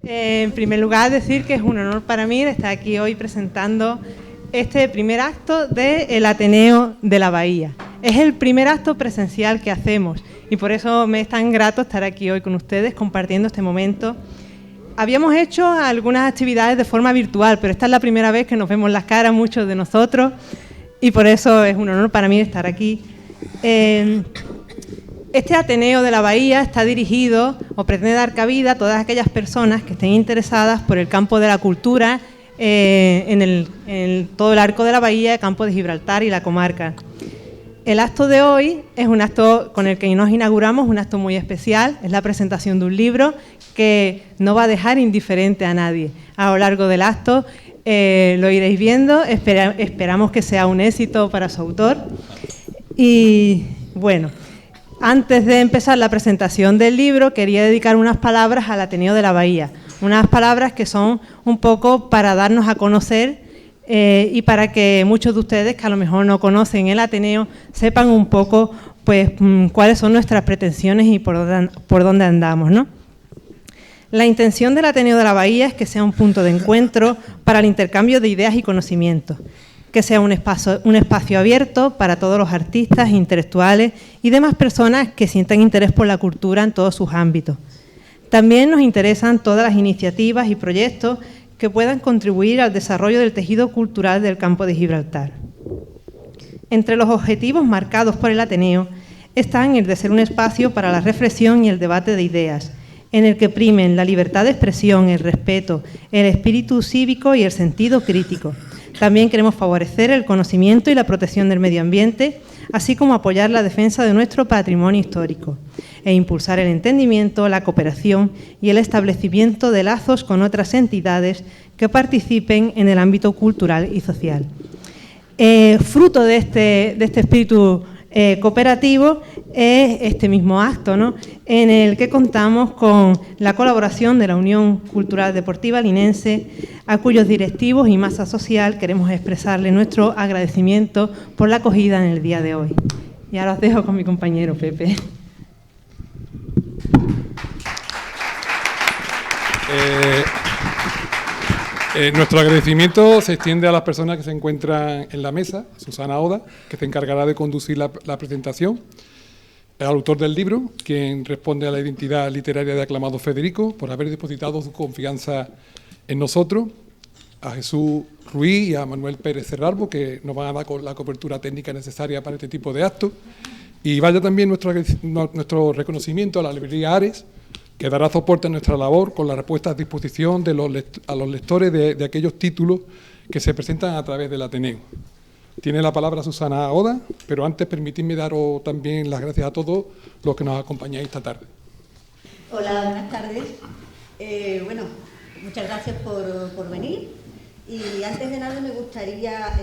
En primer lugar, decir que es un honor para mí estar aquí hoy presentando este primer acto del Ateneo de la Bahía. Es el primer acto presencial que hacemos y por eso me es tan grato estar aquí hoy con ustedes compartiendo este momento. Habíamos hecho algunas actividades de forma virtual, pero esta es la primera vez que nos vemos las caras muchos de nosotros y por eso es un honor para mí estar aquí. Este Ateneo de la Bahía está dirigido o pretende dar cabida a todas aquellas personas que estén interesadas por el campo de la cultura en todo el arco de la Bahía, el campo de Gibraltar y la comarca. El acto de hoy es un acto con el que nos inauguramos, un acto muy especial, es la presentación de un libro que no va a dejar indiferente a nadie. A lo largo del acto lo iréis viendo, esperamos que sea un éxito para su autor. Y bueno, antes de empezar la presentación del libro, quería dedicar unas palabras al Ateneo de la Bahía. Unas palabras que son un poco para darnos a conocer y para que muchos de ustedes que a lo mejor no conocen el Ateneo sepan un poco pues, cuáles son nuestras pretensiones y por dónde andamos, ¿no? La intención del Ateneo de la Bahía es que sea un punto de encuentro para el intercambio de ideas y conocimientos, que sea un espacio abierto para todos los artistas, intelectuales y demás personas que sientan interés por la cultura en todos sus ámbitos. También nos interesan todas las iniciativas y proyectos que puedan contribuir al desarrollo del tejido cultural del campo de Gibraltar. Entre los objetivos marcados por el Ateneo están el de ser un espacio para la reflexión y el debate de ideas, en el que primen la libertad de expresión, el respeto, el espíritu cívico y el sentido crítico. También queremos favorecer el conocimiento y la protección del medio ambiente, así como apoyar la defensa de nuestro patrimonio histórico e impulsar el entendimiento, la cooperación y el establecimiento de lazos con otras entidades que participen en el ámbito cultural y social. Fruto de este espíritu cooperativo es este mismo acto, ¿no?, en el que contamos con la colaboración de la Unión Cultural Deportiva Linense, a cuyos directivos y masa social queremos expresarle nuestro agradecimiento por la acogida en el día de hoy. Y ahora os dejo con mi compañero Pepe. Nuestro agradecimiento se extiende a las personas que se encuentran en la mesa, Susana Oda, que se encargará de conducir la presentación, el autor del libro, quien responde a la identidad literaria de Aclamado Federico, por haber depositado su confianza en nosotros, a Jesús Ruiz y a Manuel Pérez Cerralbo, que nos van a dar con la cobertura técnica necesaria para este tipo de actos, y vaya también nuestro reconocimiento a la librería Ares, que dará soporte a nuestra labor con la respuesta a disposición a los lectores de aquellos títulos que se presentan a través del Ateneo. Tiene la palabra Susana Oda, pero antes permitidme daros también las gracias a todos los que nos acompañáis esta tarde. Hola, buenas tardes. Bueno, muchas gracias por venir. Y antes de nada me gustaría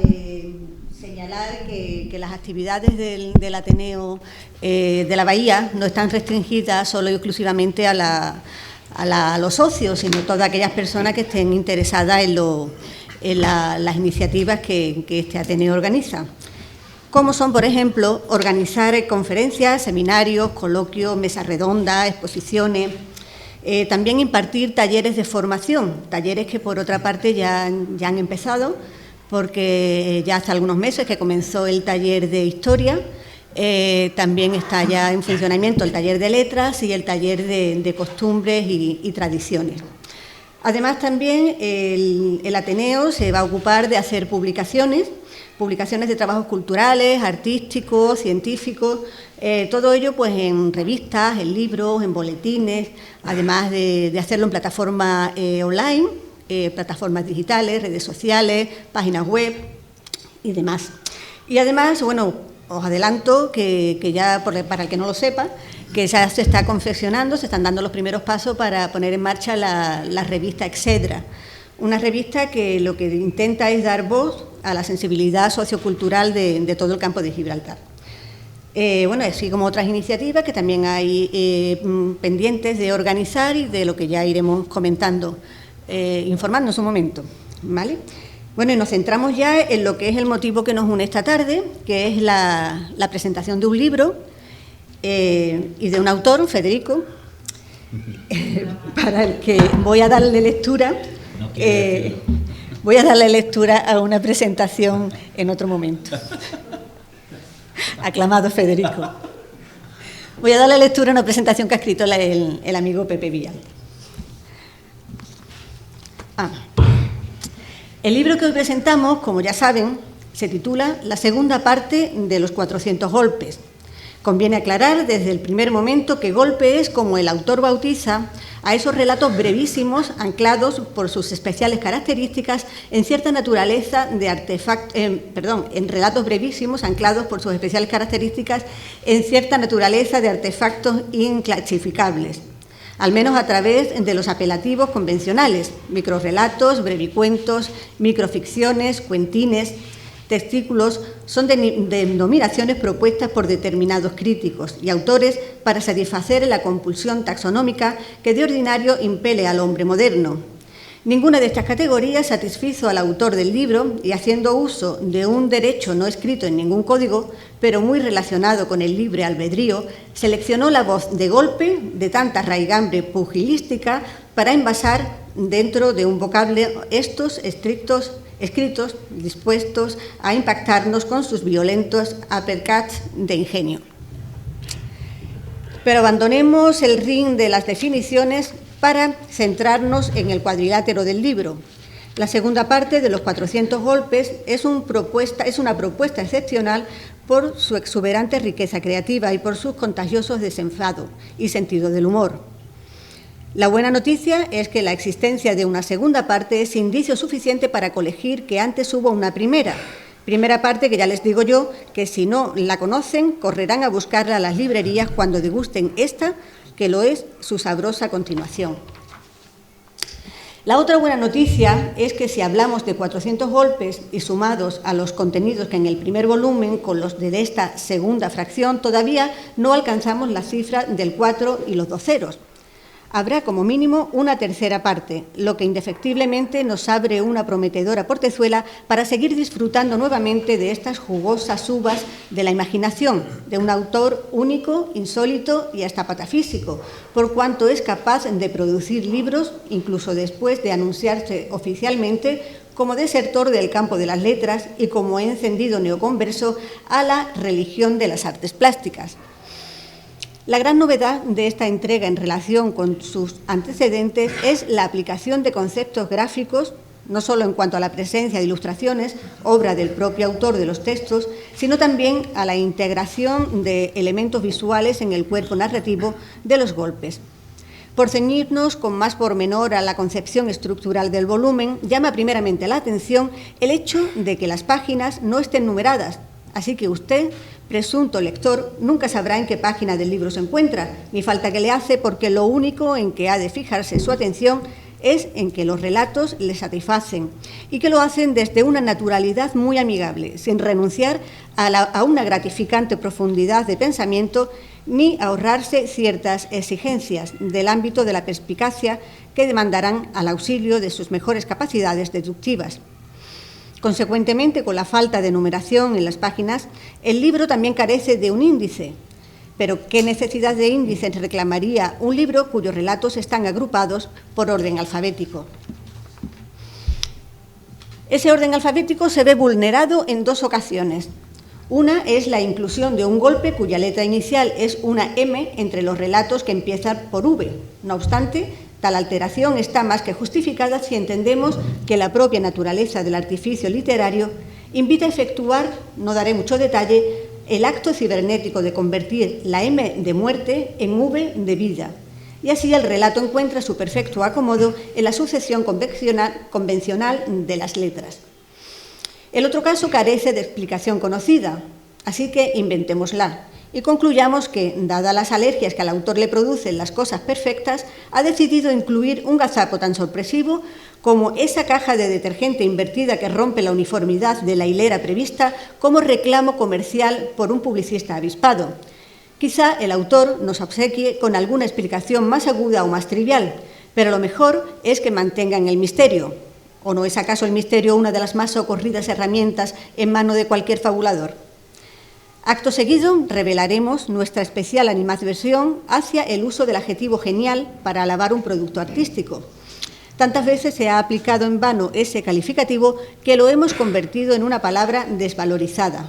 señalar que las actividades del Ateneo de la Bahía no están restringidas solo y exclusivamente a los socios, sino todas aquellas personas que estén interesadas en las iniciativas que este Ateneo organiza. Como son, por ejemplo, organizar conferencias, seminarios, coloquios, mesas redondas, exposiciones. También impartir talleres de formación, talleres que por otra parte ya han empezado, porque ya hace algunos meses que comenzó el taller de historia, también está ya en funcionamiento el taller de letras y el taller de costumbres y tradiciones. Además también el Ateneo se va a ocupar de hacer publicaciones de trabajos culturales, artísticos, científicos, todo ello pues en revistas, en libros, en boletines, además de hacerlo en plataformas online, plataformas digitales, redes sociales, páginas web y demás. Y además, bueno, os adelanto que ya, para el que no lo sepa, que ya se está confeccionando, se están dando los primeros pasos para poner en marcha la revista Excedra, una revista que lo que intenta es dar voz a la sensibilidad sociocultural de todo el campo de Gibraltar. Bueno, así como otras iniciativas que también hay pendientes de organizar y de lo que ya iremos comentando, informando en su momento, ¿vale? Bueno, y nos centramos ya en lo que es el motivo que nos une esta tarde, que es la presentación de un libro y de un autor, Federico, para el que voy a darle lectura. Voy a darle lectura a una presentación en otro momento. Aclamado Federico. Voy a darle lectura a una presentación que ha escrito el amigo Pepe Vial. El libro que hoy presentamos, como ya saben, se titula La segunda parte de los 400 golpes. Conviene aclarar desde el primer momento que golpe es como el autor bautiza a esos relatos brevísimos anclados por sus especiales características en cierta naturaleza de en relatos brevísimos anclados por sus especiales características en cierta naturaleza de artefactos inclasificables, al menos a través de los apelativos convencionales: microrrelatos, brevicuentos, microficciones, cuentines. Testículos son denominaciones propuestas por determinados críticos y autores para satisfacer la compulsión taxonómica que de ordinario impele al hombre moderno. Ninguna de estas categorías satisfizo al autor del libro y, haciendo uso de un derecho no escrito en ningún código, pero muy relacionado con el libre albedrío, seleccionó la voz de golpe de tanta raigambre pugilística para envasar dentro de un vocablo estos escritos dispuestos a impactarnos con sus violentos uppercuts de ingenio. Pero abandonemos el ring de las definiciones para centrarnos en el cuadrilátero del libro. La segunda parte de los 400 golpes es una propuesta excepcional por su exuberante riqueza creativa y por sus contagiosos desenfado y sentido del humor. La buena noticia es que la existencia de una segunda parte es indicio suficiente para colegir que antes hubo una primera parte que ya les digo yo que si no la conocen correrán a buscarla a las librerías cuando degusten esta, que lo es su sabrosa continuación. La otra buena noticia es que si hablamos de 400 golpes y sumados a los contenidos que en el primer volumen con los de esta segunda fracción, todavía no alcanzamos la cifra del 4 y los 2 ceros. Habrá como mínimo una tercera parte, lo que indefectiblemente nos abre una prometedora portezuela para seguir disfrutando nuevamente de estas jugosas uvas de la imaginación de un autor único, insólito y hasta patafísico, por cuanto es capaz de producir libros, incluso después de anunciarse oficialmente como desertor del campo de las letras y como encendido neoconverso a la religión de las artes plásticas. La gran novedad de esta entrega en relación con sus antecedentes es la aplicación de conceptos gráficos, no solo en cuanto a la presencia de ilustraciones, obra del propio autor de los textos, sino también a la integración de elementos visuales en el cuerpo narrativo de los golpes. Por ceñirnos con más pormenor a la concepción estructural del volumen, llama primeramente la atención el hecho de que las páginas no estén numeradas, así que usted, presunto lector, nunca sabrá en qué página del libro se encuentra, ni falta que le hace, porque lo único en que ha de fijarse su atención es en que los relatos le satisfacen y que lo hacen desde una naturalidad muy amigable, sin renunciar a una gratificante profundidad de pensamiento ni ahorrarse ciertas exigencias del ámbito de la perspicacia que demandarán al auxilio de sus mejores capacidades deductivas. Consecuentemente, con la falta de numeración en las páginas, el libro también carece de un índice. Pero ¿qué necesidad de índice reclamaría un libro cuyos relatos están agrupados por orden alfabético? Ese orden alfabético se ve vulnerado en dos ocasiones. Una es la inclusión de un golpe cuya letra inicial es una M entre los relatos que empiezan por V. No obstante, tal alteración está más que justificada si entendemos que la propia naturaleza del artificio literario invita a efectuar, no daré mucho detalle, el acto cibernético de convertir la M de muerte en V de vida. Y así el relato encuentra su perfecto acomodo en la sucesión convencional de las letras. El otro caso carece de explicación conocida, así que inventémosla. Y concluyamos que, dadas las alergias que al autor le producen las cosas perfectas, ha decidido incluir un gazapo tan sorpresivo como esa caja de detergente invertida que rompe la uniformidad de la hilera prevista como reclamo comercial por un publicista avispado. Quizá el autor nos obsequie con alguna explicación más aguda o más trivial, pero lo mejor es que mantengan el misterio. ¿O no es acaso el misterio una de las más socorridas herramientas en mano de cualquier fabulador? Acto seguido, revelaremos nuestra especial animadversión hacia el uso del adjetivo genial para alabar un producto artístico. Tantas veces se ha aplicado en vano ese calificativo que lo hemos convertido en una palabra desvalorizada.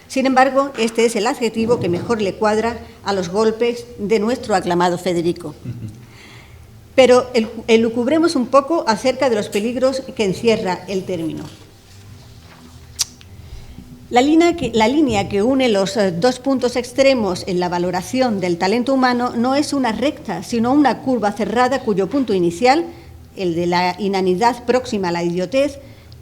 Sin embargo, este es el adjetivo que mejor le cuadra a los golpes de nuestro aclamado Federico. Pero elucubremos un poco acerca de los peligros que encierra el término. La línea que une los dos puntos extremos en la valoración del talento humano no es una recta, sino una curva cerrada cuyo punto inicial, el de la inanidad próxima a la idiotez,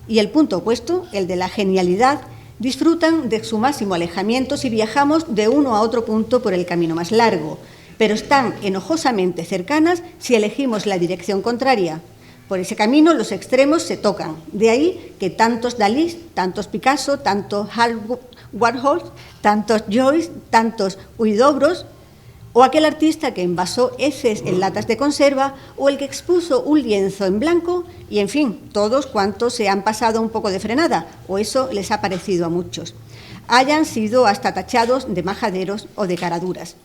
y el punto opuesto, el de la genialidad, disfrutan de su máximo alejamiento si viajamos de uno a otro punto por el camino más largo, pero están enojosamente cercanas si elegimos la dirección contraria. Por ese camino los extremos se tocan. De ahí que tantos Dalí, tantos Picasso, tantos Warhol, tantos Joyce, tantos Huidobros, o aquel artista que envasó heces en latas de conserva, o el que expuso un lienzo en blanco, y en fin, todos cuantos se han pasado un poco de frenada, o eso les ha parecido a muchos. Hayan sido hasta tachados de majaderos o de caraduras.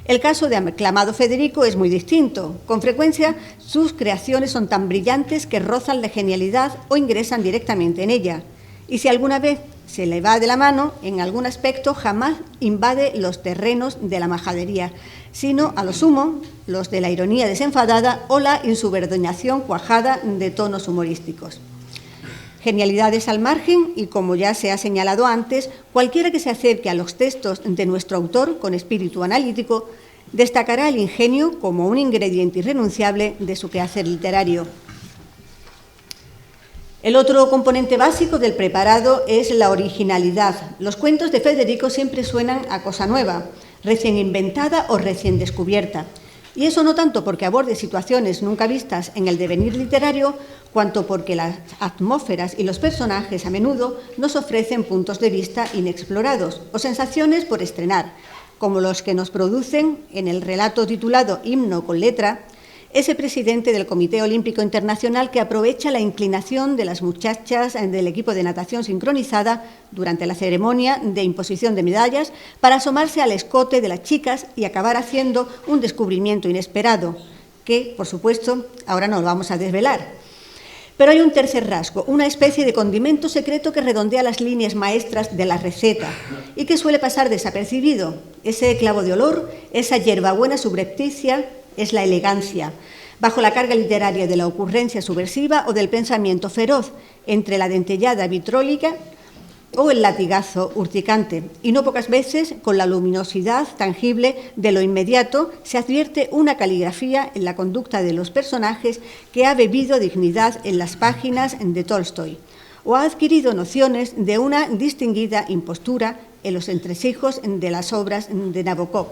El caso de aclamado Federico es muy distinto. Con frecuencia, sus creaciones son tan brillantes que rozan la genialidad o ingresan directamente en ella. Y si alguna vez se le va de la mano, en algún aspecto jamás invade los terrenos de la majadería, sino, a lo sumo, los de la ironía desenfadada o la insubordinación cuajada de tonos humorísticos. Genialidades al margen y, como ya se ha señalado antes, cualquiera que se acerque a los textos de nuestro autor con espíritu analítico destacará el ingenio como un ingrediente irrenunciable de su quehacer literario. El otro componente básico del preparado es la originalidad. Los cuentos de Federico siempre suenan a cosa nueva, recién inventada o recién descubierta. Y eso no tanto porque aborde situaciones nunca vistas en el devenir literario, cuanto porque las atmósferas y los personajes a menudo nos ofrecen puntos de vista inexplorados o sensaciones por estrenar, como los que nos producen en el relato titulado Himno con letra, ese presidente del Comité Olímpico Internacional que aprovecha la inclinación de las muchachas del equipo de natación sincronizada durante la ceremonia de imposición de medallas para asomarse al escote de las chicas y acabar haciendo un descubrimiento inesperado, que, por supuesto, ahora no lo vamos a desvelar. Pero hay un tercer rasgo, una especie de condimento secreto que redondea las líneas maestras de la receta y que suele pasar desapercibido. Ese clavo de olor, esa hierbabuena subrepticia, es la elegancia, bajo la carga literaria de la ocurrencia subversiva o del pensamiento feroz, entre la dentellada vitrólica o el latigazo urticante. Y no pocas veces, con la luminosidad tangible de lo inmediato, se advierte una caligrafía en la conducta de los personajes que ha bebido dignidad en las páginas de Tolstoy, o ha adquirido nociones de una distinguida impostura en los entresijos de las obras de Nabokov.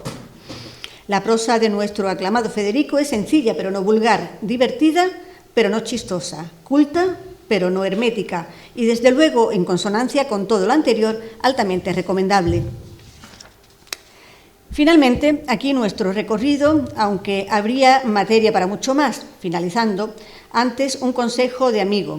La prosa de nuestro aclamado Federico es sencilla pero no vulgar, divertida pero no chistosa, culta pero no hermética y, desde luego, en consonancia con todo lo anterior, altamente recomendable. Finalmente, aquí nuestro recorrido, aunque habría materia para mucho más. Finalizando, antes un consejo de amigo.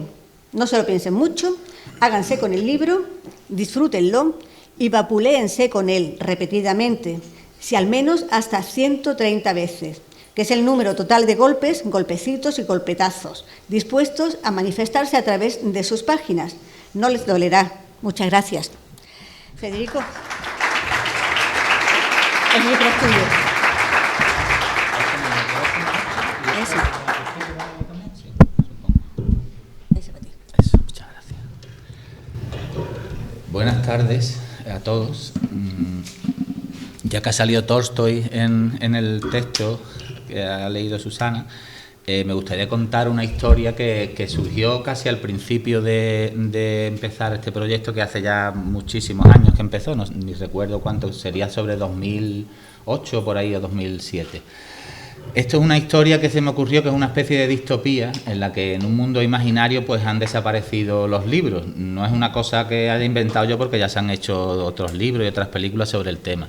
No se lo piensen mucho, háganse con el libro, disfrútenlo y vapuléense con él repetidamente, si al menos hasta 130 veces, que es el número total de golpes, golpecitos y golpetazos, dispuestos a manifestarse a través de sus páginas. No les dolerá. Muchas gracias. Federico, el micro es tuyo. Eso, muchas gracias. Buenas tardes a todos. Ya que ha salido Tolstoy en el texto que ha leído Susana, me gustaría contar una historia que surgió casi al principio de empezar este proyecto, que hace ya muchísimos años que empezó, ni recuerdo cuánto, sería sobre 2008 por ahí o 2007. Esto es una historia que se me ocurrió, que es una especie de distopía en la que en un mundo imaginario pues han desaparecido los libros. No es una cosa que haya inventado yo, porque ya se han hecho otros libros y otras películas sobre el tema.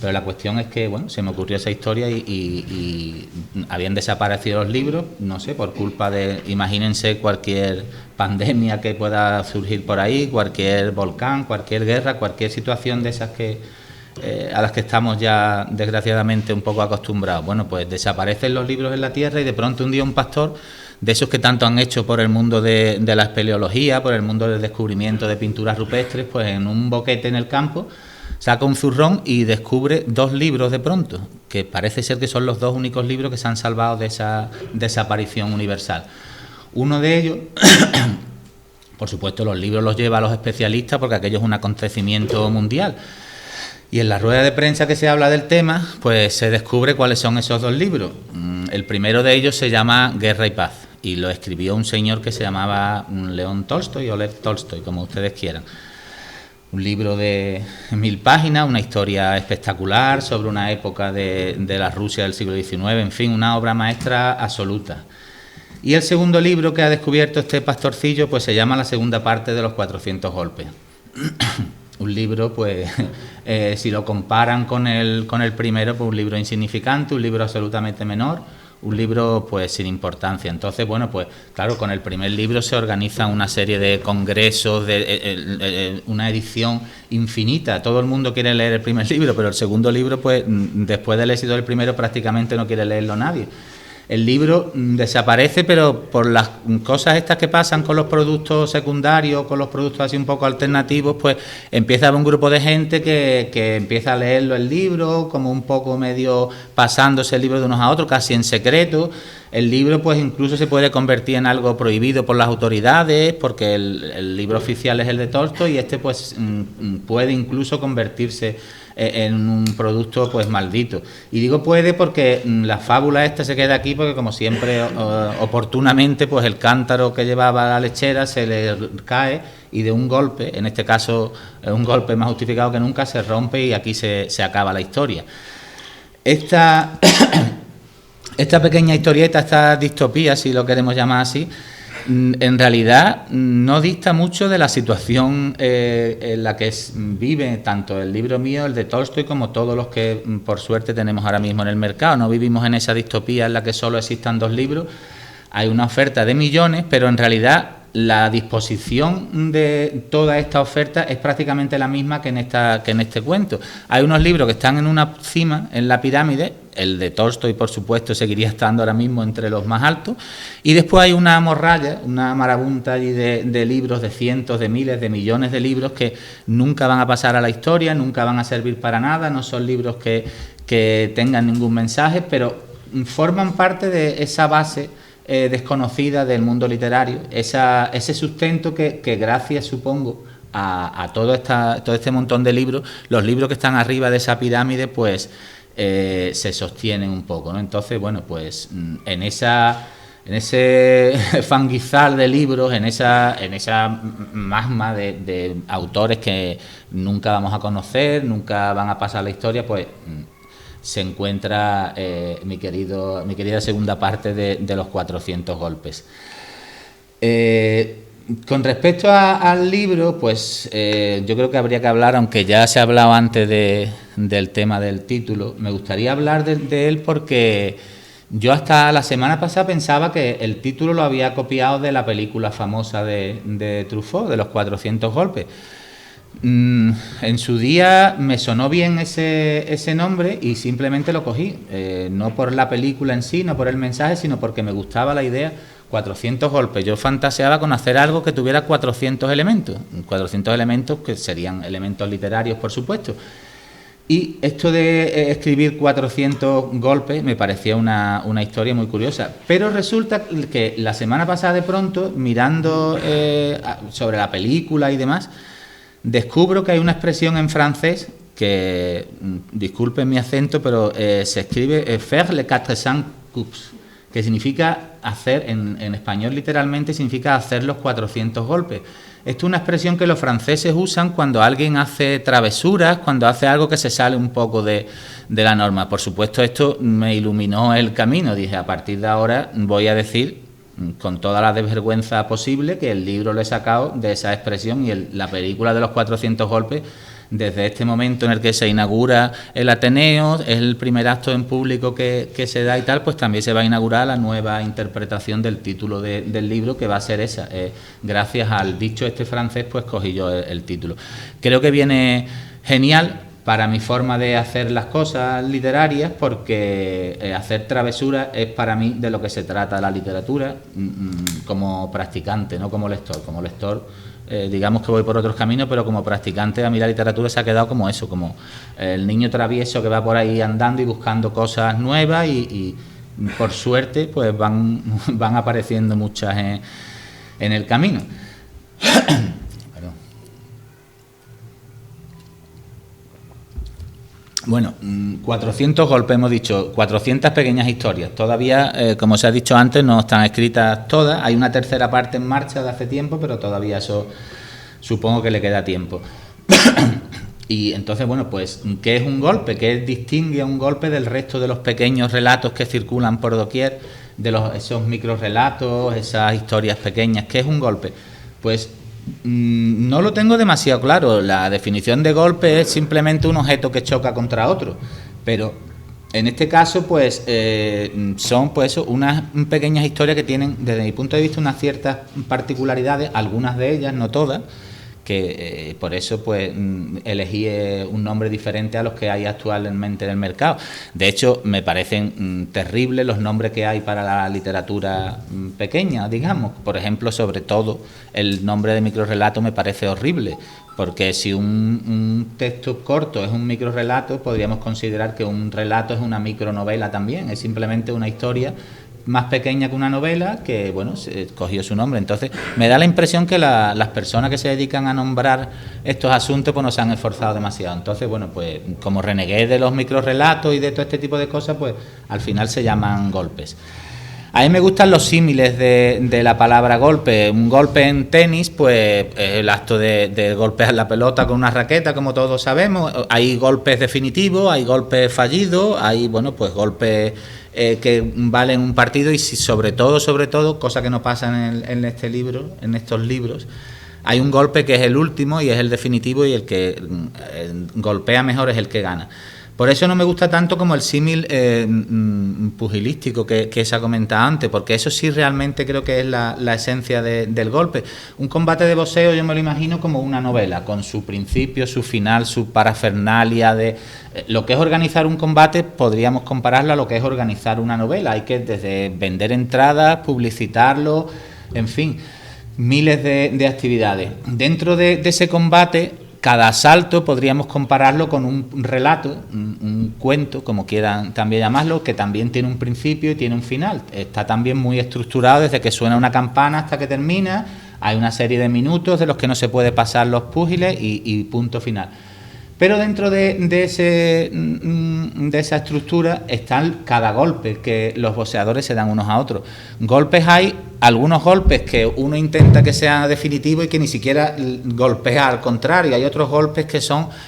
Pero la cuestión es que, bueno, se me ocurrió esa historia y habían desaparecido los libros, no sé, por culpa de, imagínense cualquier pandemia que pueda surgir por ahí, cualquier volcán, cualquier guerra, cualquier situación de esas que a las que estamos ya desgraciadamente un poco acostumbrados. Bueno, pues desaparecen los libros en la tierra y de pronto un día un pastor, de esos que tanto han hecho por el mundo de la espeleología, por el mundo del descubrimiento de pinturas rupestres, pues en un boquete en el campo saca un zurrón y descubre 2 libros de pronto, que parece ser que son los 2 únicos libros que se han salvado de esa desaparición universal. Uno de ellos, por supuesto, los libros los lleva a los especialistas porque aquello es un acontecimiento mundial. Y en la rueda de prensa que se habla del tema, pues se descubre cuáles son esos 2 libros. El primero de ellos se llama Guerra y Paz, y lo escribió un señor que se llamaba León Tolstoy o Lev Tolstoy, como ustedes quieran. Un libro de 1000 páginas, una historia espectacular sobre una época de la Rusia del siglo XIX, en fin, una obra maestra absoluta. Y el segundo libro que ha descubierto este pastorcillo, pues se llama La segunda parte de los 400 golpes. Un libro, pues, si lo comparan con el primero, pues un libro insignificante, un libro absolutamente menor, un libro pues sin importancia. Entonces, bueno, pues claro, con el primer libro se organiza una serie de congresos, una edición infinita. Todo el mundo quiere leer el primer libro, pero el segundo libro, pues después del éxito del primero, prácticamente no quiere leerlo nadie. El libro desaparece, pero por las cosas estas que pasan con los productos secundarios, con los productos así un poco alternativos, pues empieza a haber un grupo de gente que empieza a leerlo el libro, como un poco medio pasándose el libro de unos a otros, casi en secreto. El libro pues incluso se puede convertir en algo prohibido por las autoridades, porque el libro oficial es el de Tolstoy y este pues puede incluso convertirse en un producto pues maldito. Y digo puede porque la fábula esta se queda aquí porque, como siempre, oportunamente, pues el cántaro que llevaba la lechera se le cae y de un golpe, en este caso un golpe más justificado que nunca, se rompe y aquí se acaba la historia. Esta pequeña historieta, esta distopía, si lo queremos llamar así, en realidad no dista mucho de la situación en la que vive tanto el libro mío, el de Tolstoy, como todos los que por suerte tenemos ahora mismo en el mercado. No vivimos en esa distopía en la que solo existan 2 libros, hay una oferta de millones, pero en realidad la disposición de toda esta oferta es prácticamente la misma que en este cuento. Hay unos libros que están en una cima, en la pirámide, el de Tolstoy, por supuesto, seguiría estando ahora mismo entre los más altos, y después hay una morralla, una marabunta allí de libros, de cientos, de miles, de millones de libros que nunca van a pasar a la historia, nunca van a servir para nada, no son libros que tengan ningún mensaje, pero forman parte de esa base desconocida del mundo literario, ese sustento que gracias, supongo, a todo este montón de libros, los libros que están arriba de esa pirámide, pues se sostienen un poco, ¿no? Entonces, bueno, pues en ese fanguizal de libros, en esa magma de autores que nunca vamos a conocer, nunca van a pasar a la historia, pues se encuentra mi querida segunda parte de los 400 golpes. Con respecto al libro, pues yo creo que habría que hablar, aunque ya se ha hablado antes del tema del título, me gustaría hablar de él porque yo hasta la semana pasada pensaba que el título lo había copiado de la película famosa de Truffaut, de los 400 golpes. En su día me sonó bien ese nombre y simplemente lo cogí, no por la película en sí, no por el mensaje, sino porque me gustaba la idea. 400 golpes, yo fantaseaba con hacer algo que tuviera 400 elementos que serían elementos literarios, por supuesto, y esto de escribir 400 golpes me parecía una historia muy curiosa, pero resulta que la semana pasada, de pronto, mirando sobre la película y demás, descubro que hay una expresión en francés que, disculpen mi acento, pero se escribe faire les 400 coups, que significa hacer, en español literalmente significa hacer los 400 golpes. Esto es una expresión que los franceses usan cuando alguien hace travesuras, cuando hace algo que se sale un poco de la norma. Por supuesto, esto me iluminó el camino. Dije, a partir de ahora voy a decir con toda la desvergüenza posible que el libro lo he sacado de esa expresión y la película de los 400 golpes desde este momento en el que se inaugura el Ateneo, es el primer acto en público que se da y tal, pues también se va a inaugurar la nueva interpretación del título del libro, que va a ser esa. Gracias al dicho este francés, pues cogí yo el título. Creo que viene genial para mi forma de hacer las cosas literarias, porque hacer travesuras es para mí de lo que se trata la literatura, como practicante, no como lector. Como lector, digamos que voy por otros caminos, pero como practicante a mí la literatura se ha quedado como eso, como el niño travieso que va por ahí andando y buscando cosas nuevas y por suerte pues van apareciendo muchas en el camino. Bueno, 400 golpes, hemos dicho, 400 pequeñas historias. Todavía, como se ha dicho antes, no están escritas todas. Hay una tercera parte en marcha de hace tiempo, pero todavía eso supongo que le queda tiempo. Y entonces, bueno, pues, ¿qué es un golpe? ¿Qué distingue a un golpe del resto de los pequeños relatos que circulan por doquier, de esos microrelatos, esas historias pequeñas? ¿Qué es un golpe? Pues no lo tengo demasiado claro. La definición de golpe es simplemente un objeto que choca contra otro, pero en este caso pues son pues eso, unas pequeñas historias que tienen desde mi punto de vista unas ciertas particularidades, algunas de ellas, no todas, que por eso pues elegí un nombre diferente a los que hay actualmente en el mercado. De hecho, me parecen terribles los nombres que hay para la literatura pequeña, digamos. Por ejemplo, sobre todo, el nombre de microrelato me parece horrible, porque si un texto corto es un microrelato, podríamos considerar que un relato es una micronovela también, es simplemente una historia más pequeña que una novela, que bueno, se cogió su nombre. Entonces me da la impresión que las personas que se dedican a nombrar estos asuntos pues no se han esforzado demasiado. Entonces bueno, pues como renegué de los microrelatos y de todo este tipo de cosas, pues al final se llaman golpes. A mí me gustan los símiles de la palabra golpe. Un golpe en tenis, pues es el acto de golpear la pelota con una raqueta, como todos sabemos. Hay golpes definitivos, hay golpes fallidos, hay bueno, pues golpes que valen un partido, y si sobre todo, cosa que no pasa en este libro, en estos libros, hay un golpe que es el último y es el definitivo, y el que golpea mejor es el que gana. Por eso no me gusta tanto como el símil pugilístico que se ha comentado antes, porque eso sí realmente creo que es la esencia del golpe. Un combate de boxeo yo me lo imagino como una novela, con su principio, su final, su parafernalia. Lo que es organizar un combate podríamos compararlo a lo que es organizar una novela. Hay que desde vender entradas, publicitarlo, en fin, miles de actividades. Dentro de ese combate, cada asalto podríamos compararlo con un relato, un cuento, como quieran también llamarlo, que también tiene un principio y tiene un final. Está también muy estructurado desde que suena una campana hasta que termina. Hay una serie de minutos de los que no se puede pasar los púgiles y punto final. Pero dentro de esa estructura están cada golpe que los boxeadores se dan unos a otros. Golpes hay, algunos golpes que uno intenta que sea definitivo y que ni siquiera golpea, al contrario. Hay otros golpes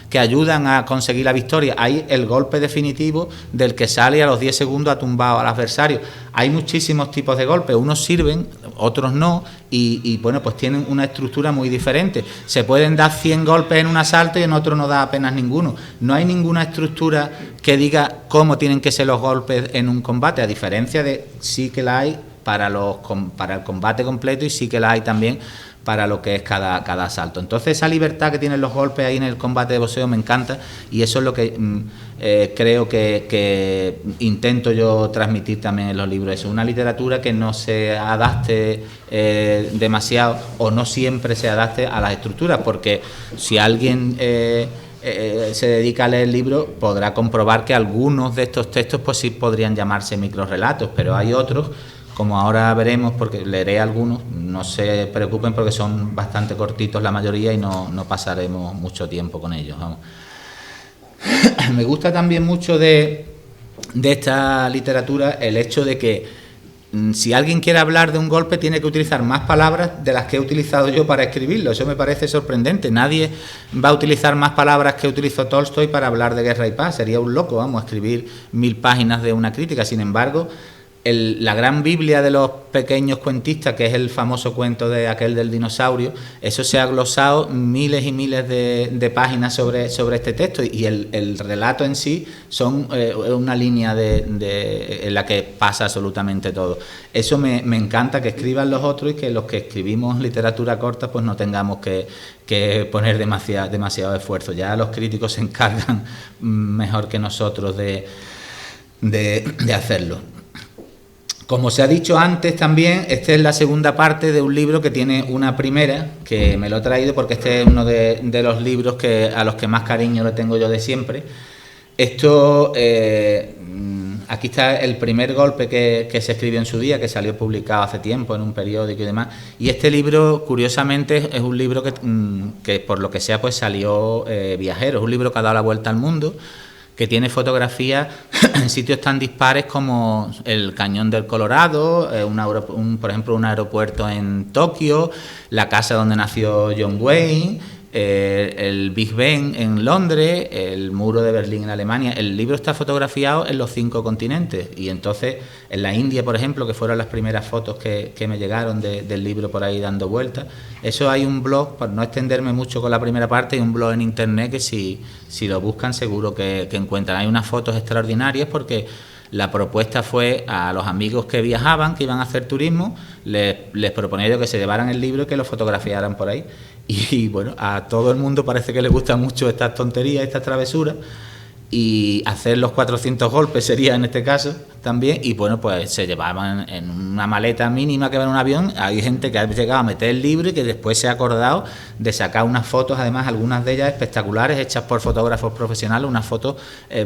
que ayudan a conseguir la victoria. Hay el golpe definitivo del que sale a los 10 segundos ha tumbado al adversario. Hay muchísimos tipos de golpes, unos sirven, otros no, y bueno, pues tienen una estructura muy diferente. Se pueden dar 100 golpes en un asalto y en otro no da apenas ninguno. No hay ninguna estructura que diga cómo tienen que ser los golpes en un combate, a diferencia de sí que la hay para el combate completo, y sí que la hay también para lo que es cada asalto. Entonces esa libertad que tienen los golpes ahí en el combate de boxeo me encanta, y eso es lo que creo que intento yo transmitir también en los libros. Es una literatura que no se adapte demasiado, o no siempre se adapte a las estructuras, porque si alguien se dedica a leer el libro podrá comprobar que algunos de estos textos pues sí podrían llamarse microrelatos, pero hay otros, como ahora veremos, porque leeré algunos, no se preocupen porque son bastante cortitos la mayoría y no pasaremos mucho tiempo con ellos. Vamos. Me gusta también mucho de esta literatura el hecho de que si alguien quiere hablar de un golpe tiene que utilizar más palabras de las que he utilizado yo para escribirlo. Eso me parece sorprendente. Nadie va a utilizar más palabras que utilizó Tolstoy para hablar de Guerra y Paz. Sería un loco, vamos, a escribir 1000 páginas de una crítica. Sin embargo, la gran Biblia de los pequeños cuentistas, que es el famoso cuento de aquel del dinosaurio, eso se ha glosado miles y miles de páginas sobre este texto, y el relato en sí son una línea en la que pasa absolutamente todo. Eso me encanta, que escriban los otros y que los que escribimos literatura corta pues no tengamos que poner demasiado esfuerzo. Ya los críticos se encargan mejor que nosotros de hacerlo. Como se ha dicho antes también, esta es la segunda parte de un libro que tiene una primera, que me lo he traído porque este es uno de los libros a los que más cariño le tengo yo de siempre. Esto, aquí está el primer golpe que se escribió en su día, que salió publicado hace tiempo en un periódico y demás. Y este libro, curiosamente, es un libro que por lo que sea, pues salió viajero. Es un libro que ha dado la vuelta al mundo, que tiene fotografías en sitios tan dispares como el Cañón del Colorado, por ejemplo, un aeropuerto en Tokio, la casa donde nació John Wayne, el Big Ben en Londres, el muro de Berlín en Alemania. El libro está fotografiado en los 5 continentes, y entonces en la India, por ejemplo, que fueron las primeras fotos que me llegaron del libro por ahí dando vueltas. Eso, hay un blog, por no extenderme mucho con la primera parte, hay un blog en internet que si lo buscan seguro que encuentran. Hay unas fotos extraordinarias porque la propuesta fue a los amigos que viajaban, que iban a hacer turismo, les proponía yo que se llevaran el libro y que lo fotografiaran por ahí. Y bueno, a todo el mundo parece que le gustan mucho estas tonterías, estas travesuras, y hacer los 400 golpes sería en este caso también. Y bueno, pues se llevaban en una maleta mínima que va en un avión. Hay gente que ha llegado a meter el libro y que después se ha acordado de sacar unas fotos, además algunas de ellas espectaculares, hechas por fotógrafos profesionales, unas fotos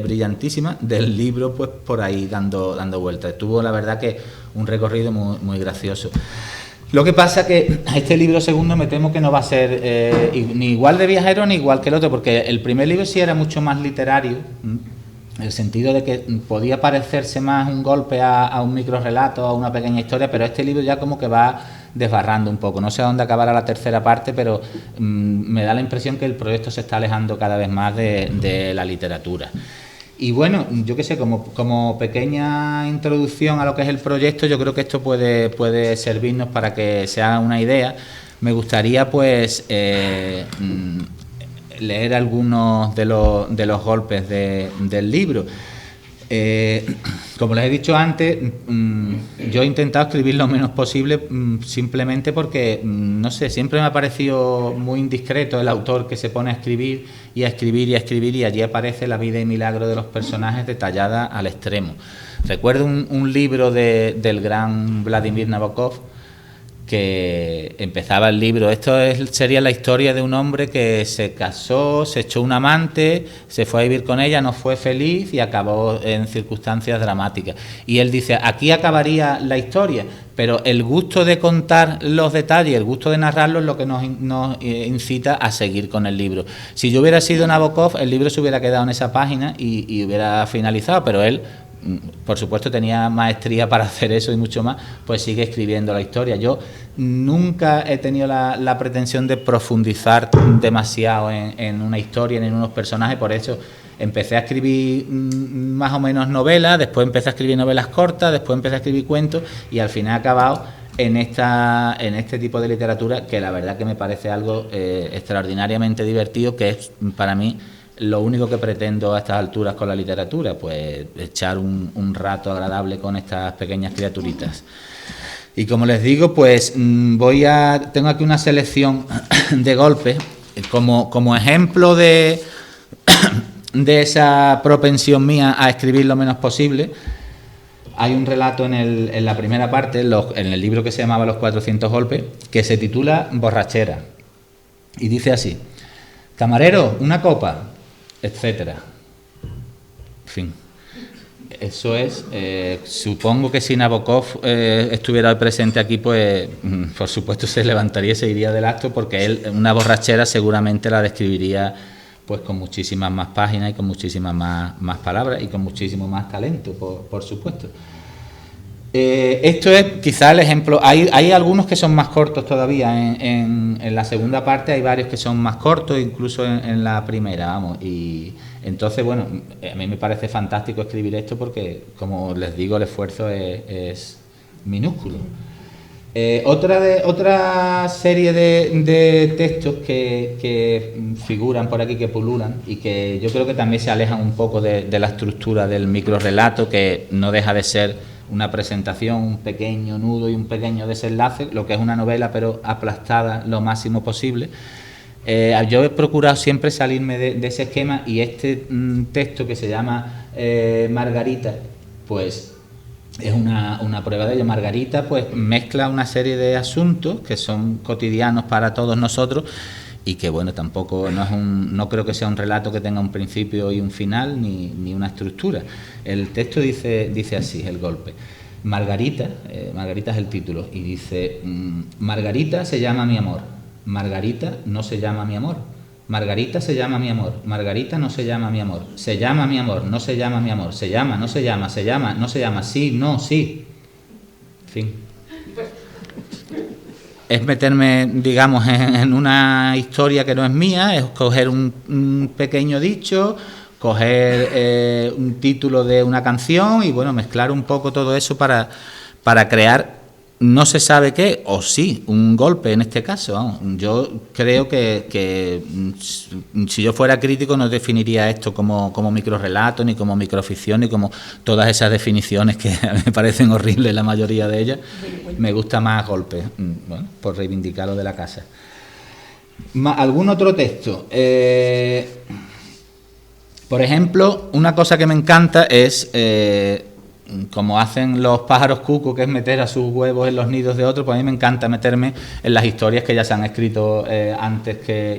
brillantísimas del libro, pues por ahí dando vueltas. Tuvo, la verdad, que un recorrido muy, muy gracioso. Lo que pasa que este libro segundo me temo que no va a ser ni igual de viajero ni igual que el otro, porque el primer libro sí era mucho más literario, en el sentido de que podía parecerse más un golpe a un microrrelato, a una pequeña historia, pero este libro ya como que va desbarrando un poco. No sé a dónde acabará la tercera parte, pero me da la impresión que el proyecto se está alejando cada vez más de la literatura. Y bueno, yo qué sé, como pequeña introducción a lo que es el proyecto, yo creo que esto puede servirnos para que se haga una idea. Me gustaría pues leer algunos de los golpes del libro. Como les he dicho antes, yo he intentado escribir lo menos posible, simplemente porque, no sé, siempre me ha parecido muy indiscreto el autor que se pone a escribir y a escribir y a escribir, y allí aparece la vida y milagro de los personajes detallada al extremo. Recuerdo un libro del gran Vladimir Nabokov, que empezaba el libro. Sería la historia de un hombre que se casó, se echó un amante, se fue a vivir con ella, no fue feliz y acabó en circunstancias dramáticas. Y él dice, aquí acabaría la historia, pero el gusto de contar los detalles, el gusto de narrarlos es lo que nos incita a seguir con el libro. Si yo hubiera sido Nabokov, el libro se hubiera quedado en esa página y hubiera finalizado, pero él, por supuesto, tenía maestría para hacer eso y mucho más, pues sigue escribiendo la historia. Yo nunca he tenido la pretensión de profundizar demasiado en una historia, en unos personajes, por eso empecé a escribir más o menos novelas, después empecé a escribir novelas cortas, después empecé a escribir cuentos, y al final he acabado en este tipo de literatura, que la verdad que me parece algo extraordinariamente divertido, que es para mí lo único que pretendo a estas alturas con la literatura, pues echar un rato agradable con estas pequeñas criaturitas. Y como les digo, pues tengo aquí una selección de golpes como ejemplo de esa propensión mía a escribir lo menos posible. Hay un relato en la primera parte, en el libro que se llamaba Los 400 golpes, que se titula Borrachera, y dice así: camarero, una copa, etcétera. En fin, eso es. Supongo que si Nabokov estuviera hoy presente aquí, pues por supuesto se levantaría y se iría del acto, porque él una borrachera seguramente la describiría pues con muchísimas más páginas y con muchísimas más palabras y con muchísimo más talento, por supuesto. Esto es quizá el ejemplo. Hay algunos que son más cortos todavía. En la segunda parte hay varios que son más cortos, incluso en la primera, vamos. Y entonces, bueno, a mí me parece fantástico escribir esto porque, como les digo, el esfuerzo es minúsculo. Otra serie de textos que figuran por aquí, que pululan y que yo creo que también se alejan un poco de la estructura del microrrelato, que no deja de ser una presentación, un pequeño nudo y un pequeño desenlace, lo que es una novela, pero aplastada lo máximo posible. Yo he procurado siempre salirme de ese esquema, y este texto, que se llama Margarita, pues es una prueba de ello. Margarita pues mezcla una serie de asuntos que son cotidianos para todos nosotros, y que bueno, tampoco no creo que sea un relato que tenga un principio y un final, ni una estructura. El texto dice así, el golpe. Margarita, Margarita es el título, y dice: Margarita se llama mi amor, Margarita no se llama mi amor, Margarita se llama mi amor, Margarita no se llama mi amor, se llama mi amor, no se llama mi amor, se llama, no se llama, se llama, no se llama, sí, no, sí. Fin. Es meterme, digamos, en una historia que no es mía, es coger un pequeño dicho, coger un título de una canción y, bueno, mezclar un poco todo eso para crear, no se sabe qué, o sí, un golpe en este caso. Vamos. Yo creo que si yo fuera crítico no definiría esto como microrrelato, ni como microficción, ni como todas esas definiciones que me parecen horribles, la mayoría de ellas. Me gusta más golpe, bueno, por reivindicar lo de la casa. ¿Algún otro texto? Por ejemplo, una cosa que me encanta es... como hacen los pájaros cuco, que es meter a sus huevos en los nidos de otros, pues a mí me encanta meterme en las historias que ya se han escrito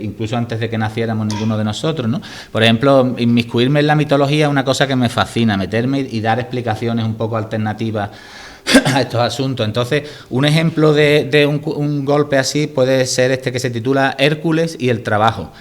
incluso antes de que naciéramos ninguno de nosotros, ¿no? Por ejemplo, inmiscuirme en la mitología es una cosa que me fascina, meterme y dar explicaciones un poco alternativas a estos asuntos. Entonces, un ejemplo de un golpe así puede ser este, que se titula Hércules y el trabajo.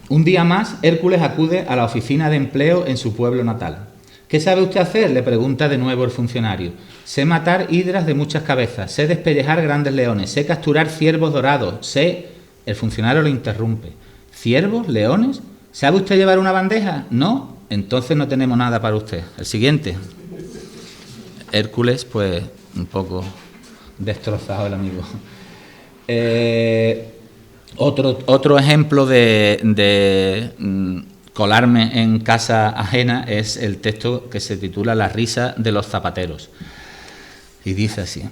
Un día más, Hércules acude a la oficina de empleo en su pueblo natal. ¿Qué sabe usted hacer?, le pregunta de nuevo el funcionario. Sé matar hidras de muchas cabezas, sé despellejar grandes leones, sé capturar ciervos dorados, sé... El funcionario lo interrumpe. ¿Ciervos? ¿Leones? ¿Sabe usted llevar una bandeja? ¿No? Entonces no tenemos nada para usted. El siguiente. Hércules, pues, un poco destrozado el amigo. Otro ejemplo de colarme en casa ajena es el texto que se titula La risa de los zapateros. Y dice así: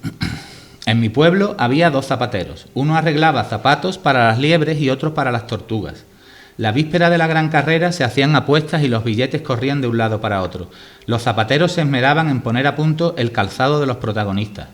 en mi pueblo había 2 zapateros. Uno arreglaba zapatos para las liebres y otro para las tortugas. La víspera de la gran carrera se hacían apuestas y los billetes corrían de un lado para otro. Los zapateros se esmeraban en poner a punto el calzado de los protagonistas.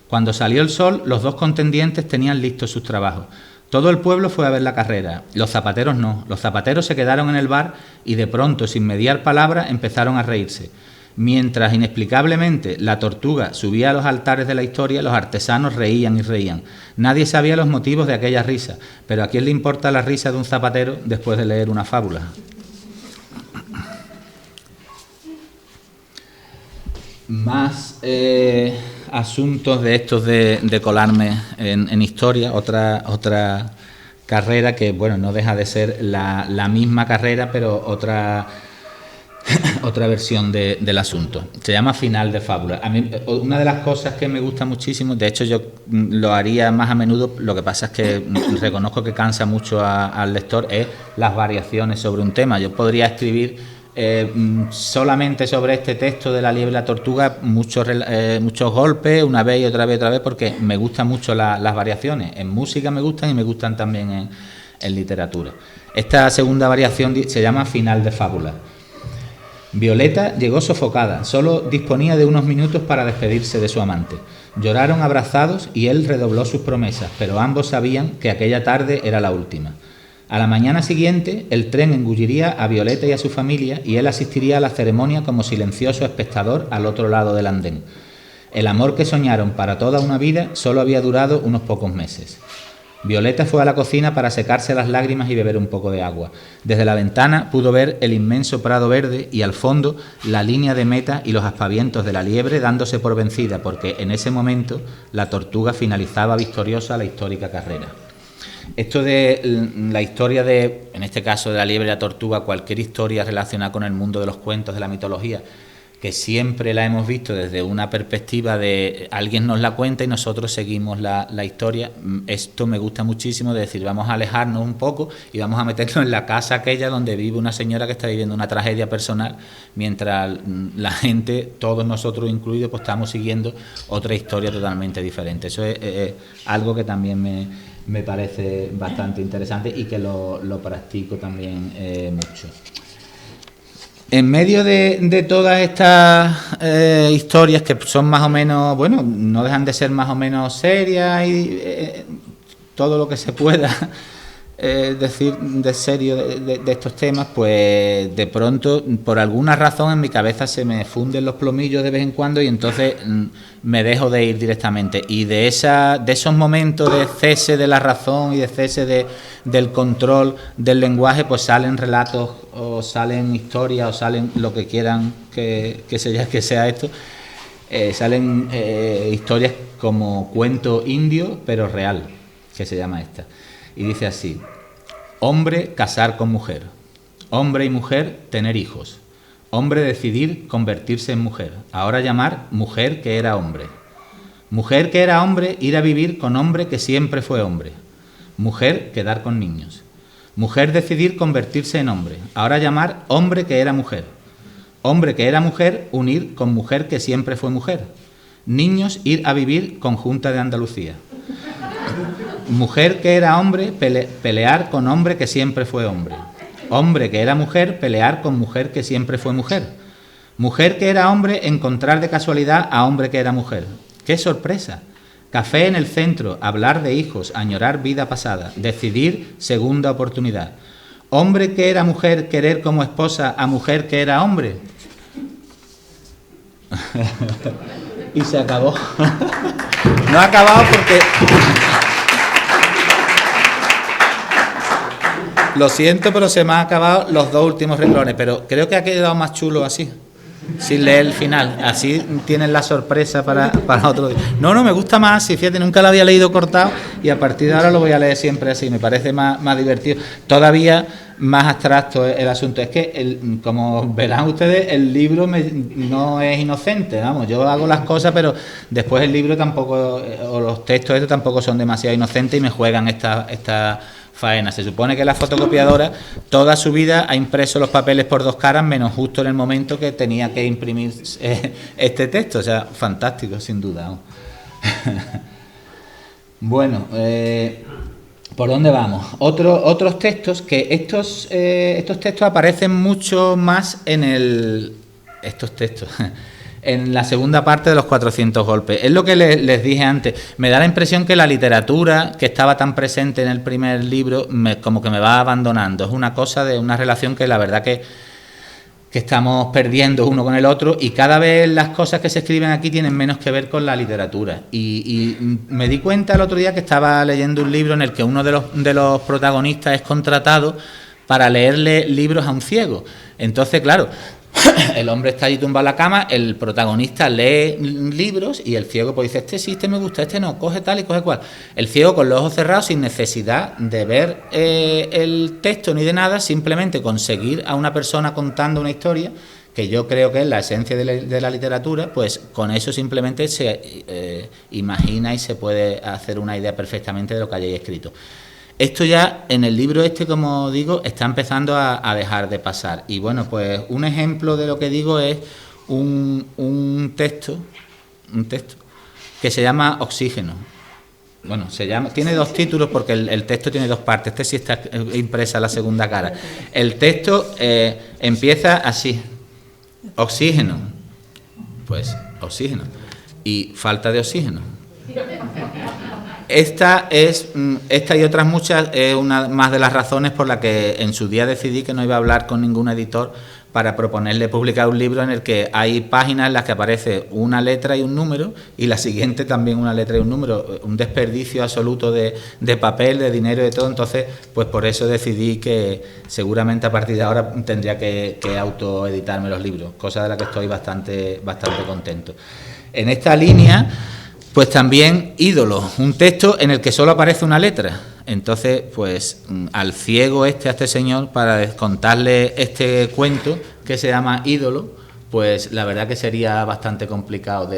Cuando salió el sol, los 2 contendientes tenían listos sus trabajos. Todo el pueblo fue a ver la carrera, los zapateros no. Los zapateros se quedaron en el bar y de pronto, sin mediar palabra, empezaron a reírse. Mientras inexplicablemente la tortuga subía a los altares de la historia, los artesanos reían y reían. Nadie sabía los motivos de aquella risa, pero ¿a quién le importa la risa de un zapatero después de leer una fábula? Más asuntos de estos de colarme en historia, otra carrera que, bueno, no deja de ser la misma carrera, pero otra versión del asunto. Se llama Final de fábula. A mí, una de las cosas que me gusta muchísimo, de hecho yo lo haría más a menudo, lo que pasa es que reconozco que cansa mucho al lector, es las variaciones sobre un tema. Yo podría escribir solamente sobre este texto de la liebre y la tortuga muchos golpes, una vez y otra vez, porque me gustan mucho las variaciones. En música me gustan y me gustan también en literatura. Esta segunda variación se llama Final de fábula. Violeta llegó sofocada, solo disponía de unos minutos para despedirse de su amante. Lloraron abrazados y él redobló sus promesas, pero ambos sabían que aquella tarde era la última. A la mañana siguiente, el tren engulliría a Violeta y a su familia y él asistiría a la ceremonia como silencioso espectador al otro lado del andén. El amor que soñaron para toda una vida solo había durado unos pocos meses. Violeta fue a la cocina para secarse las lágrimas y beber un poco de agua. Desde la ventana pudo ver el inmenso prado verde y al fondo la línea de meta y los aspavientos de la liebre dándose por vencida, porque en ese momento la tortuga finalizaba victoriosa la histórica carrera. Esto de la historia de, en este caso de la liebre y la tortuga, cualquier historia relacionada con el mundo de los cuentos, de la mitología, que siempre la hemos visto desde una perspectiva de alguien nos la cuenta y nosotros seguimos la historia. Esto me gusta muchísimo, de decir, vamos a alejarnos un poco y vamos a meternos en la casa aquella donde vive una señora que está viviendo una tragedia personal, mientras la gente, todos nosotros incluidos, pues estamos siguiendo otra historia totalmente diferente. Eso es algo que también me parece bastante interesante y que lo practico también mucho. En medio de todas estas historias que son más o menos, bueno, no dejan de ser más o menos serias y todo lo que se pueda decir de serio de estos temas, pues de pronto, por alguna razón, en mi cabeza se me funden los plomillos de vez en cuando y entonces me dejo de ir directamente. Y de esos momentos de cese de la razón y de cese del control del lenguaje, pues salen relatos o salen historias o salen lo que quieran que sea esto. Salen historias como cuento indio, pero real, que se llama esta. Y dice así: hombre casar con mujer, hombre y mujer tener hijos, hombre decidir convertirse en mujer, ahora llamar mujer que era hombre, mujer que era hombre ir a vivir con hombre que siempre fue hombre, mujer quedar con niños, mujer decidir convertirse en hombre, ahora llamar hombre que era mujer, hombre que era mujer unir con mujer que siempre fue mujer, niños ir a vivir con Junta de Andalucía. Mujer que era hombre, pelear con hombre que siempre fue hombre. Hombre que era mujer, pelear con mujer que siempre fue mujer. Mujer que era hombre, encontrar de casualidad a hombre que era mujer. ¡Qué sorpresa! Café en el centro, hablar de hijos, añorar vida pasada, decidir segunda oportunidad. Hombre que era mujer, querer como esposa a mujer que era hombre. Y se acabó. No ha acabado porque... Lo siento, pero se me han acabado los dos últimos renglones, pero creo que ha quedado más chulo así, sin leer el final. Así tienen la sorpresa para otro día. No, me gusta más así, fíjate, nunca lo había leído cortado y a partir de ahora lo voy a leer siempre así, me parece más divertido. Todavía más abstracto el asunto. Es que, como verán ustedes, el libro no es inocente, vamos, yo hago las cosas, pero después el libro tampoco, o los textos estos tampoco son demasiado inocentes y me juegan esta faena. Se supone que la fotocopiadora toda su vida ha impreso los papeles por dos caras, menos justo en el momento que tenía que imprimir este texto. O sea, fantástico, sin duda. Bueno, ¿por dónde vamos? Otros textos, que estos textos aparecen mucho más en la segunda parte de los 400 golpes. Es lo que les dije antes. Me da la impresión que la literatura, que estaba tan presente en el primer libro, como que me va abandonando. Es una cosa de una relación que la verdad que estamos perdiendo uno con el otro, y cada vez las cosas que se escriben aquí tienen menos que ver con la literatura. Y me di cuenta el otro día que estaba leyendo un libro en el que uno de los protagonistas es contratado para leerle libros a un ciego. Entonces, claro, el hombre está allí tumbado en la cama, el protagonista lee libros y el ciego pues dice, este me gusta, este no, coge tal y coge cual. El ciego con los ojos cerrados, sin necesidad de ver el texto ni de nada, simplemente conseguir a una persona contando una historia, que yo creo que es la esencia de la literatura, pues con eso simplemente se imagina y se puede hacer una idea perfectamente de lo que hayáis escrito. Esto ya en el libro como digo, está empezando a dejar de pasar. Y bueno, pues un ejemplo de lo que digo es un texto que se llama Oxígeno. Bueno, tiene dos títulos porque el texto tiene dos partes. Este sí está impresa la segunda cara. El texto empieza así: oxígeno. Pues oxígeno. Y falta de oxígeno. Esta y otras muchas es una más de las razones por la que en su día decidí que no iba a hablar con ningún editor, para proponerle publicar un libro en el que hay páginas en las que aparece una letra y un número, y la siguiente también una letra y un número, un desperdicio absoluto de papel, de dinero y de todo. Entonces, pues por eso decidí que seguramente a partir de ahora tendría que autoeditarme los libros, cosa de la que estoy bastante contento. En esta línea, pues también Ídolo, un texto en el que solo aparece una letra. Entonces, pues al ciego a este señor, para contarle este cuento que se llama Ídolo, pues la verdad que sería bastante complicado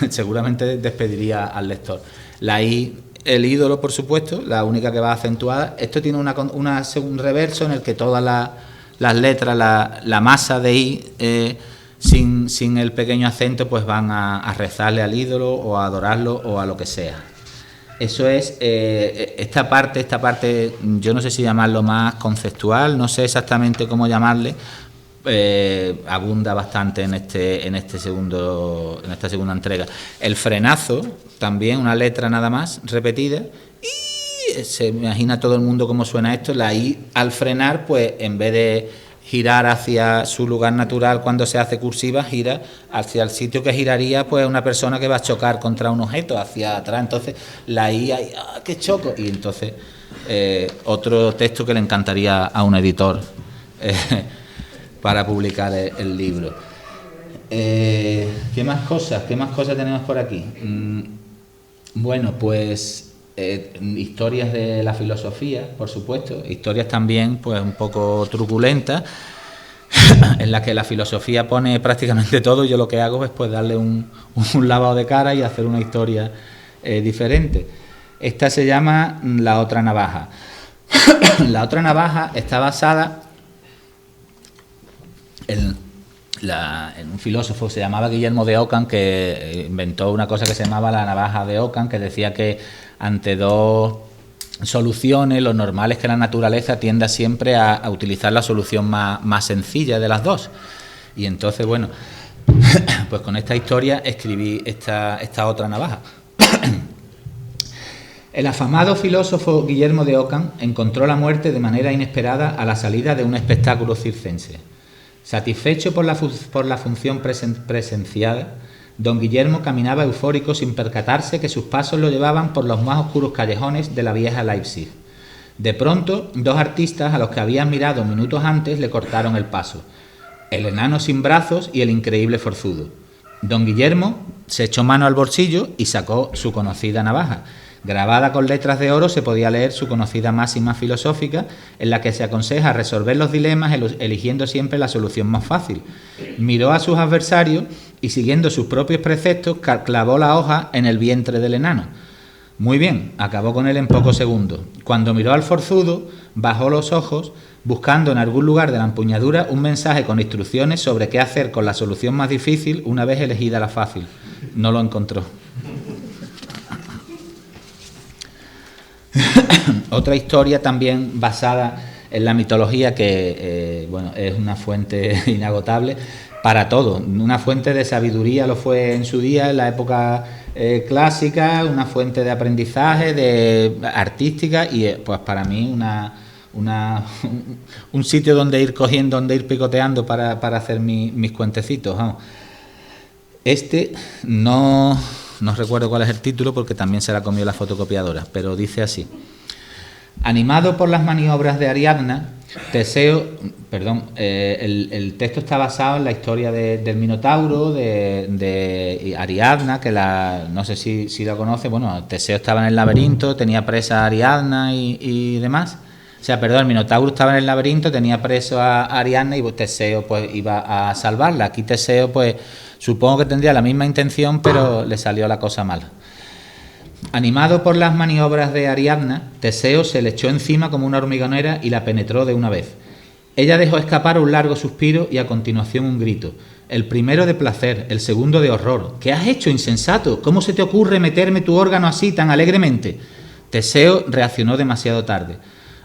seguramente despediría al lector. La I, el ídolo, por supuesto, la única que va acentuada. Esto tiene un reverso en el que todas las letras, la masa de I, sin el pequeño acento, pues van a rezarle al ídolo o a adorarlo o a lo que sea. Eso es esta parte, yo no sé si llamarlo más conceptual, no sé exactamente cómo llamarle, abunda bastante en esta segunda entrega. El frenazo, también una letra nada más repetida, y se imagina todo el mundo cómo suena esto. La I al frenar, pues en vez de girar hacia su lugar natural cuando se hace cursiva, gira hacia el sitio que giraría pues una persona que va a chocar contra un objeto, hacia atrás. Entonces la I, ¡qué choco! Y entonces otro texto que le encantaría a un editor para publicar el libro. ¿Qué más cosas tenemos por aquí? Bueno, pues historias de la filosofía, por supuesto, historias también pues un poco truculentas, en las que la filosofía pone prácticamente todo. Yo lo que hago es pues darle un lavado de cara y hacer una historia diferente. Esta se llama La otra navaja. La otra navaja está basada en un filósofo que se llamaba Guillermo de Ockham, que inventó una cosa que se llamaba la navaja de Ockham, que decía que ante dos soluciones, lo normal es que la naturaleza tienda siempre a utilizar la solución más sencilla de las dos. Y entonces, bueno, pues con esta historia escribí esta otra navaja. El afamado filósofo Guillermo de Ockham encontró la muerte de manera inesperada a la salida de un espectáculo circense. Satisfecho por la función presenciada, don Guillermo caminaba eufórico sin percatarse que sus pasos lo llevaban por los más oscuros callejones de la vieja Leipzig. De pronto, dos artistas a los que había mirado minutos antes le cortaron el paso: el enano sin brazos y el increíble forzudo. Don Guillermo se echó mano al bolsillo y sacó su conocida navaja. Grabada con letras de oro se podía leer su conocida máxima filosófica, en la que se aconseja resolver los dilemas eligiendo siempre la solución más fácil. Miró a sus adversarios y, siguiendo sus propios preceptos, clavó la hoja en el vientre del enano. Muy bien, acabó con él en pocos segundos. Cuando miró al forzudo, bajó los ojos, buscando en algún lugar de la empuñadura un mensaje con instrucciones sobre qué hacer con la solución más difícil una vez elegida la fácil. No lo encontró. Otra historia también basada en la mitología que bueno, es una fuente inagotable para todo, una fuente de sabiduría lo fue en su día, en la época clásica, una fuente de aprendizaje, de artística y pues para mí un sitio donde ir cogiendo, donde ir picoteando para hacer mis cuentecitos. Vamos. No recuerdo cuál es el título porque también se la comió la fotocopiadora, pero dice así: animado por las maniobras de Ariadna, Teseo, el texto está basado en la historia del Minotauro, de Ariadna, que no sé si la conoce. Bueno, Teseo estaba en el laberinto, tenía presa a Ariadna y demás. El Minotauro estaba en el laberinto, tenía preso a Ariadna y pues Teseo pues iba a salvarla. Aquí Teseo pues supongo que tendría la misma intención, pero le salió la cosa mal. Animado por las maniobras de Ariadna, Teseo se le echó encima como una hormigonera y la penetró de una vez. Ella dejó escapar un largo suspiro y a continuación un grito. El primero de placer, el segundo de horror. ¿Qué has hecho, insensato? ¿Cómo se te ocurre meterme tu órgano así tan alegremente? Teseo reaccionó demasiado tarde.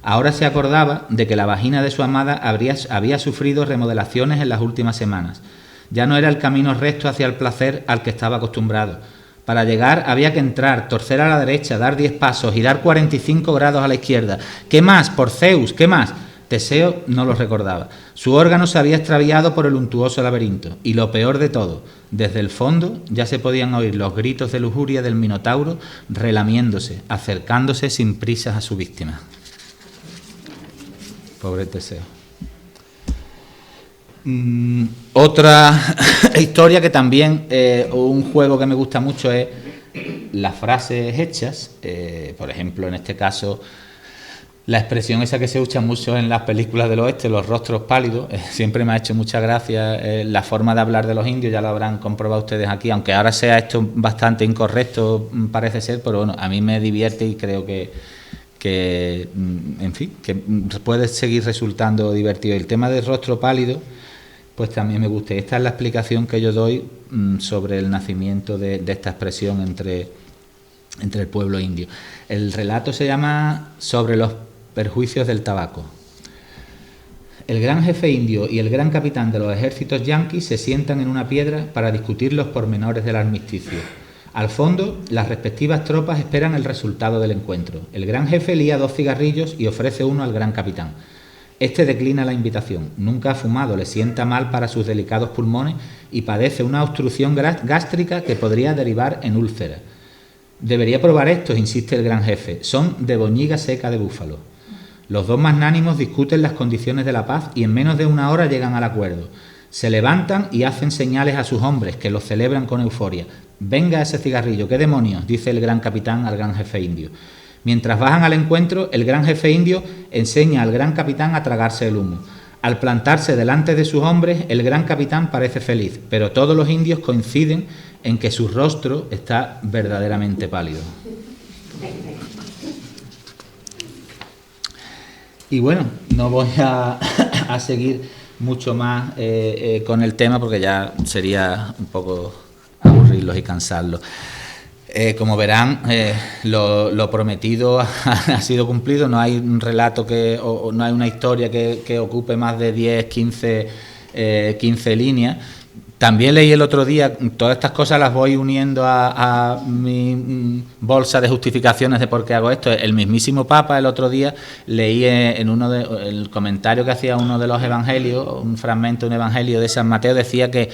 Ahora se acordaba de que la vagina de su amada había sufrido remodelaciones en las últimas semanas. Ya no era el camino recto hacia el placer al que estaba acostumbrado. Para llegar había que entrar, torcer a la derecha, dar 10 pasos, girar 45 grados a la izquierda. ¿Qué más, por Zeus? ¿Qué más? Teseo no los recordaba. Su órgano se había extraviado por el untuoso laberinto, y lo peor de todo, desde el fondo ya se podían oír los gritos de lujuria del Minotauro relamiéndose, acercándose sin prisas a su víctima. Pobre Teseo. Otra historia que también, un juego que me gusta mucho es las frases hechas, por ejemplo, en este caso, la expresión esa que se usa mucho en las películas del oeste, los rostros pálidos, siempre me ha hecho mucha gracia la forma de hablar de los indios, ya lo habrán comprobado ustedes aquí, aunque ahora sea esto bastante incorrecto, parece ser, pero bueno, a mí me divierte y creo que en fin, que puede seguir resultando divertido. El tema del rostro pálido, pues también me gusta. Esta es la explicación que yo doy sobre el nacimiento de esta expresión entre el pueblo indio. El relato se llama Sobre los perjuicios del tabaco. El gran jefe indio y el gran capitán de los ejércitos yanquis se sientan en una piedra para discutir los pormenores del armisticio. Al fondo, las respectivas tropas esperan el resultado del encuentro. El gran jefe lía 2 cigarrillos y ofrece uno al gran capitán. Este declina la invitación. Nunca ha fumado, le sienta mal para sus delicados pulmones y padece una obstrucción gástrica que podría derivar en úlcera. Debería probar estos, insiste el gran jefe. Son de boñiga seca de búfalo. Los 2 magnánimos discuten las condiciones de la paz y en menos de 1 hora llegan al acuerdo. Se levantan y hacen señales a sus hombres, que los celebran con euforia. «Venga ese cigarrillo, qué demonios», dice el gran capitán al gran jefe indio. Mientras bajan al encuentro, el gran jefe indio enseña al gran capitán a tragarse el humo. Al plantarse delante de sus hombres, el gran capitán parece feliz, pero todos los indios coinciden en que su rostro está verdaderamente pálido. Y bueno, no voy a seguir mucho más con el tema porque ya sería un poco aburrirlos y cansarlos. Como verán, lo prometido ha sido cumplido. No hay un relato o no hay una historia que ocupe más de 10, 15 líneas. También leí el otro día, todas estas cosas las voy uniendo a mi bolsa de justificaciones de por qué hago esto. El mismísimo Papa, el otro día, leí en el comentario que hacía uno de los evangelios, un fragmento de un evangelio de San Mateo, decía que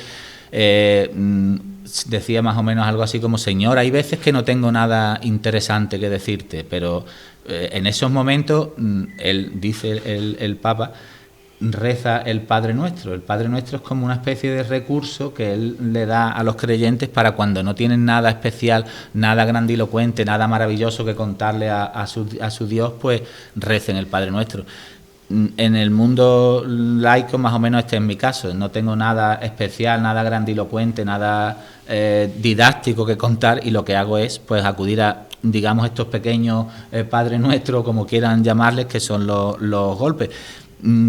decía más o menos algo así como: Señor, hay veces que no tengo nada interesante que decirte, pero en esos momentos, él dice el Papa, reza el Padre Nuestro. El Padre Nuestro es como una especie de recurso que él le da a los creyentes para cuando no tienen nada especial, nada grandilocuente, nada maravilloso que contarle a su Dios, pues recen el Padre Nuestro. En el mundo laico más o menos este es mi caso. No tengo nada especial, nada grandilocuente, nada didáctico que contar, y lo que hago es pues acudir a, digamos, estos pequeños Padre Nuestro, como quieran llamarles, que son los golpes.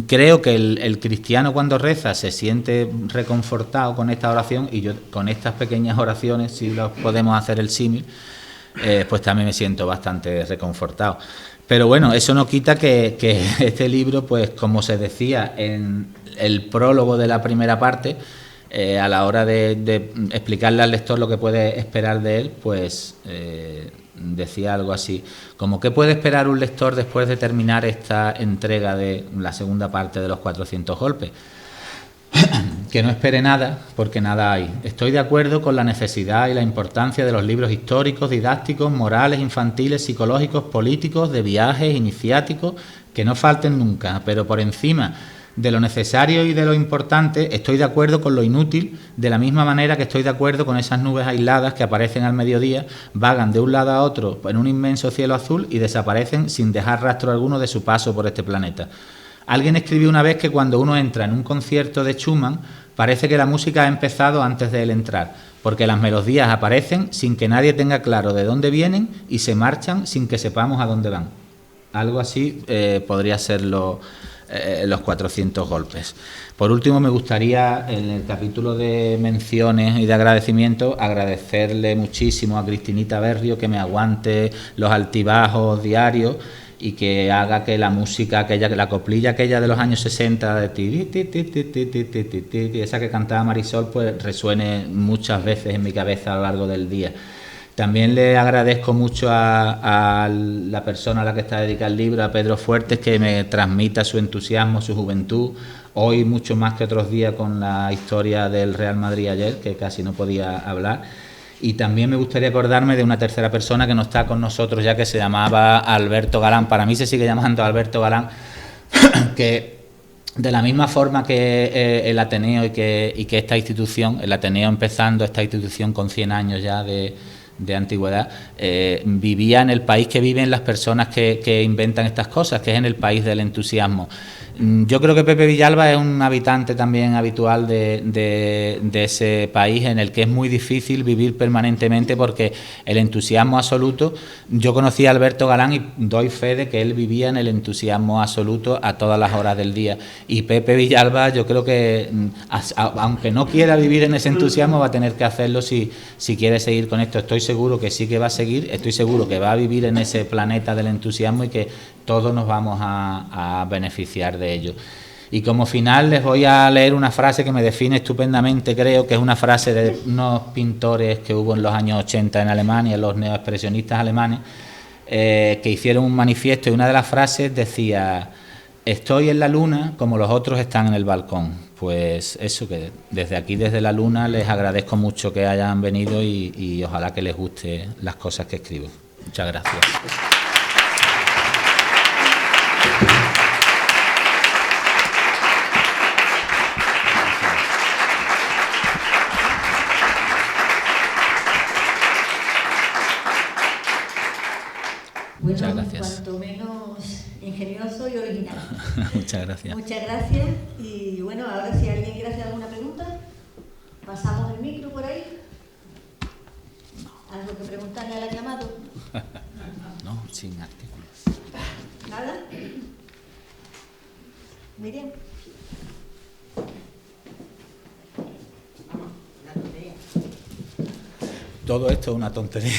Creo que el cristiano cuando reza se siente reconfortado con esta oración, y yo con estas pequeñas oraciones, si los podemos hacer el símil, pues también me siento bastante reconfortado. Pero bueno, eso no quita que este libro, pues como se decía en el prólogo de la primera parte, a la hora de explicarle al lector lo que puede esperar de él, pues decía algo así como: ¿qué puede esperar un lector después de terminar esta entrega de la segunda parte de los 400 golpes? Que no espere nada, porque nada hay. Estoy de acuerdo con la necesidad y la importancia de los libros históricos, didácticos, morales, infantiles, psicológicos, políticos, de viajes, iniciáticos, que no falten nunca, pero por encima de lo necesario y de lo importante, estoy de acuerdo con lo inútil, de la misma manera que estoy de acuerdo con esas nubes aisladas que aparecen al mediodía, vagan de un lado a otro en un inmenso cielo azul y desaparecen sin dejar rastro alguno de su paso por este planeta. Alguien escribió una vez que cuando uno entra en un concierto de Schumann, parece que la música ha empezado antes de él entrar, porque las melodías aparecen sin que nadie tenga claro de dónde vienen y se marchan sin que sepamos a dónde van. Algo así podría ser los 400 golpes. Por último, me gustaría, en el capítulo de menciones y de agradecimiento, agradecerle muchísimo a Cristinita Berrio que me aguante los altibajos diarios y que haga que la música aquella, que la coplilla aquella de los años 60 de ti, esa que cantaba Marisol, pues resuene muchas veces en mi cabeza a lo largo del día. También le agradezco mucho a la persona a la que está dedicado el libro, a Pedro Fuertes, que me transmita su entusiasmo, su juventud. Hoy mucho más que otros días con la historia del Real Madrid ayer, que casi no podía hablar. Y también me gustaría acordarme de una tercera persona que no está con nosotros ya, que se llamaba Alberto Galán. Para mí se sigue llamando Alberto Galán, que de la misma forma que el Ateneo y que esta institución, el Ateneo empezando esta institución con 100 años ya de antigüedad, vivía en el país que viven las personas que inventan estas cosas, que es en el país del entusiasmo. Yo creo que Pepe Villalba es un habitante también habitual de ese país, en el que es muy difícil vivir permanentemente, porque el entusiasmo absoluto, yo conocí a Alberto Galán y doy fe de que él vivía en el entusiasmo absoluto a todas las horas del día, y Pepe Villalba yo creo que aunque no quiera vivir en ese entusiasmo, va a tener que hacerlo si quiere seguir con esto. Estoy seguro que sí que va a seguir, estoy seguro que va a vivir en ese planeta del entusiasmo y que todos nos vamos a beneficiar de ello. Y como final les voy a leer una frase que me define estupendamente, creo que es una frase de unos pintores que hubo en los años 80 en Alemania, los neoexpresionistas alemanes, que hicieron un manifiesto, y una de las frases decía: estoy en la luna como los otros están en el balcón. Pues eso, que desde aquí, desde la luna, les agradezco mucho que hayan venido y ojalá que les guste las cosas que escribo. Muchas gracias. Bueno, muchas gracias. Cuanto menos ingenioso y original. Muchas gracias. Muchas gracias. Y bueno, ahora si alguien quiere hacer alguna pregunta, pasamos el micro por ahí. ¿Algo que preguntarle al llamado? No, sin artículos. ¿Nada? Miriam. Todo esto es una tontería.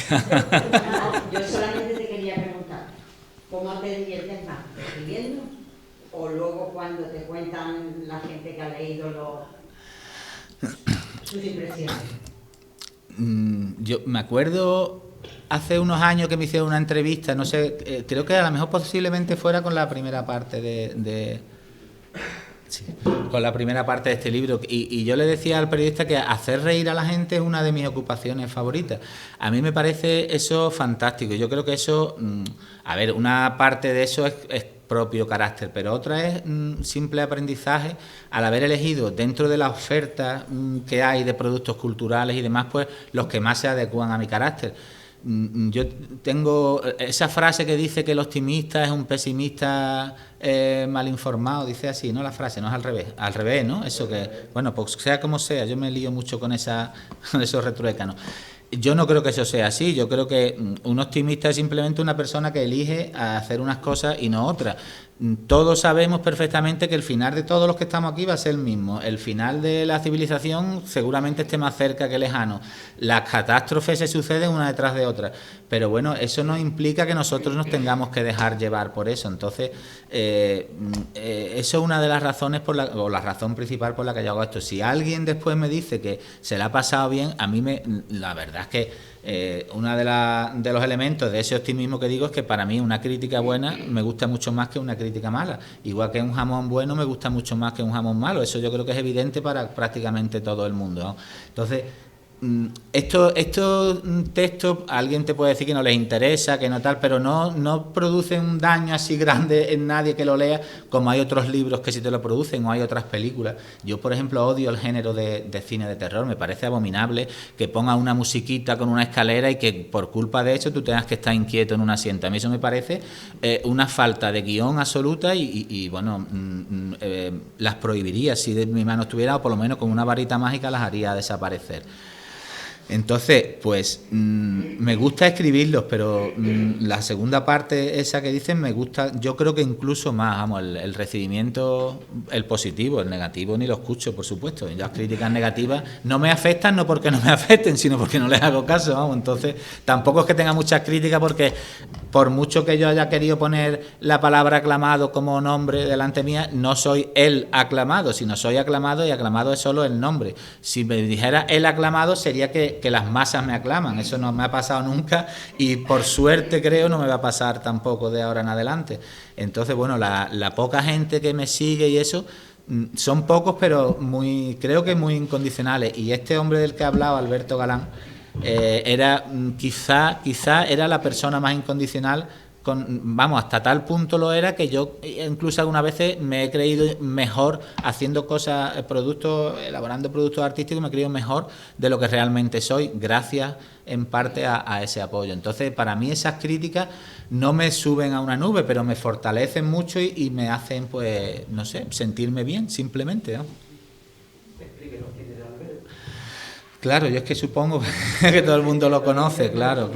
Yo solamente te quería preguntar, ¿cómo te diviertes más? ¿Escribiendo? ¿O luego cuando te cuentan la gente que ha leído sus impresiones? Yo me acuerdo hace unos años que me hicieron una entrevista, no sé, creo que a lo mejor posiblemente fuera con la primera parte sí, con la primera parte de este libro, y yo le decía al periodista que hacer reír a la gente es una de mis ocupaciones favoritas. A mí me parece eso fantástico. Yo creo que eso, a ver, una parte de eso es propio carácter, pero otra es simple aprendizaje al haber elegido dentro de la oferta que hay de productos culturales y demás, pues los que más se adecuan a mi carácter. Yo tengo esa frase que dice que el optimista es un pesimista mal informado, dice así, ¿no? La frase, no es al revés, ¿no? Eso que, bueno, pues sea como sea, yo me lío mucho con esos retruécanos. Yo no creo que eso sea así. Yo creo que un optimista es simplemente una persona que elige hacer unas cosas y no otras. Todos sabemos perfectamente que el final de todos los que estamos aquí va a ser el mismo. El final de la civilización seguramente esté más cerca que lejano. Las catástrofes se suceden una detrás de otra. Pero bueno, eso no implica que nosotros nos tengamos que dejar llevar por eso. Entonces, eso es una de las razones o la razón principal por la que yo hago esto. Si alguien después me dice que se le ha pasado bien, a mí la verdad es que uno de los elementos de ese optimismo que digo es que para mí una crítica buena me gusta mucho más que una crítica mala, igual que un jamón bueno me gusta mucho más que un jamón malo. Eso yo creo que es evidente para prácticamente todo el mundo, ¿no? Entonces, estos textos alguien te puede decir que no les interesa, que no tal, pero no producen un daño así grande en nadie que lo lea, como hay otros libros que sí te lo producen, o hay otras películas. Yo, por ejemplo, odio el género de cine de terror. Me parece abominable que ponga una musiquita con una escalera y que por culpa de eso tú tengas que estar inquieto en un asiento. A mí eso me parece una falta de guión absoluta y bueno, las prohibiría si de mi mano estuviera, o por lo menos con una varita mágica las haría desaparecer. Entonces, pues me gusta escribirlos, pero la segunda parte esa que dicen me gusta, yo creo que incluso más, vamos, el recibimiento, el positivo, el negativo ni lo escucho, por supuesto. Las críticas negativas no me afectan, no porque no me afecten, sino porque no les hago caso, vamos. Entonces, tampoco es que tenga muchas críticas, porque por mucho que yo haya querido poner la palabra aclamado como nombre delante mía, no soy el aclamado, sino soy aclamado, y aclamado es solo el nombre. Si me dijera el aclamado sería que las masas me aclaman. Eso no me ha pasado nunca y por suerte creo no me va a pasar tampoco de ahora en adelante. Entonces, bueno, la poca gente que me sigue y eso, son pocos, pero creo que muy incondicionales. Y este hombre del que he hablado, Alberto Galán, era quizá era la persona más incondicional, hasta tal punto lo era que yo incluso algunas veces me he creído mejor haciendo cosas, elaborando productos artísticos, me he creído mejor de lo que realmente soy, gracias en parte a ese apoyo. Entonces, para mí esas críticas no me suben a una nube, pero me fortalecen mucho y me hacen, pues, no sé, sentirme bien, simplemente, ¿no? Claro, yo es que supongo que todo el mundo lo conoce, claro.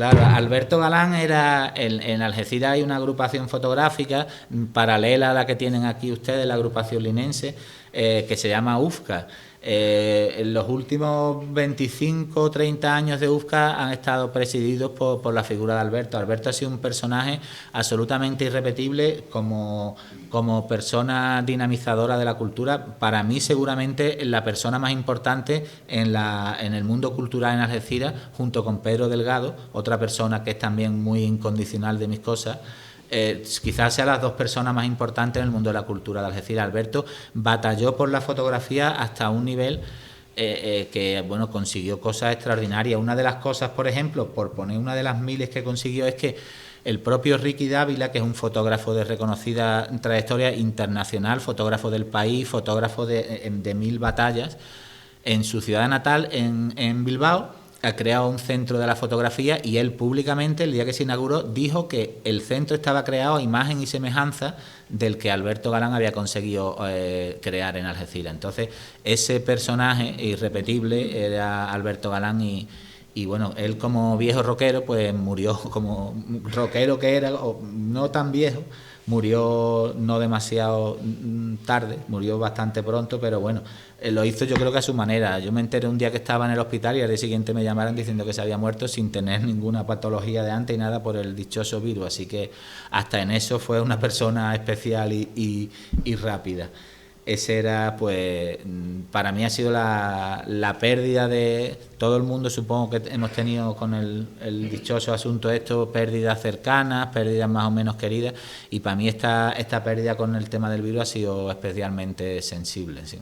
Alberto Galán era, en Algeciras hay una agrupación fotográfica paralela a la que tienen aquí ustedes, la agrupación linense, que se llama UFCA. En los últimos 25 o 30 años de UFCA han estado presididos por la figura de Alberto. Alberto ha sido un personaje absolutamente irrepetible como persona dinamizadora de la cultura. Para mí, seguramente, la persona más importante en el mundo cultural en Algeciras, junto con Pedro Delgado, otra persona que es también muy incondicional de mis cosas. Quizás sea las dos personas más importantes en el mundo de la cultura de Algeciras. Alberto batalló por la fotografía hasta un nivel que, bueno, consiguió cosas extraordinarias. Una de las cosas, por ejemplo, por poner una de las miles que consiguió, es que el propio Ricky Dávila, que es un fotógrafo de reconocida trayectoria internacional, fotógrafo del país, fotógrafo de 1000 batallas, en su ciudad natal, en Bilbao, ha creado un centro de la fotografía, y él públicamente, el día que se inauguró, dijo que el centro estaba creado a imagen y semejanza del que Alberto Galán había conseguido crear en Algeciras. Entonces, ese personaje irrepetible era Alberto Galán, y bueno, él como viejo rockero, pues murió como rockero que era, o no tan viejo, murió no demasiado tarde, murió bastante pronto, pero bueno, lo hizo yo creo que a su manera. Yo me enteré un día que estaba en el hospital y al día siguiente me llamaron diciendo que se había muerto sin tener ninguna patología de antes y nada por el dichoso virus, así que hasta en eso fue una persona especial y rápida. Ese era, pues, para mí ha sido la pérdida de todo el mundo. Supongo que hemos tenido con el dichoso asunto esto, pérdidas cercanas, pérdidas más o menos queridas, y para mí esta pérdida con el tema del virus ha sido especialmente sensible, sí.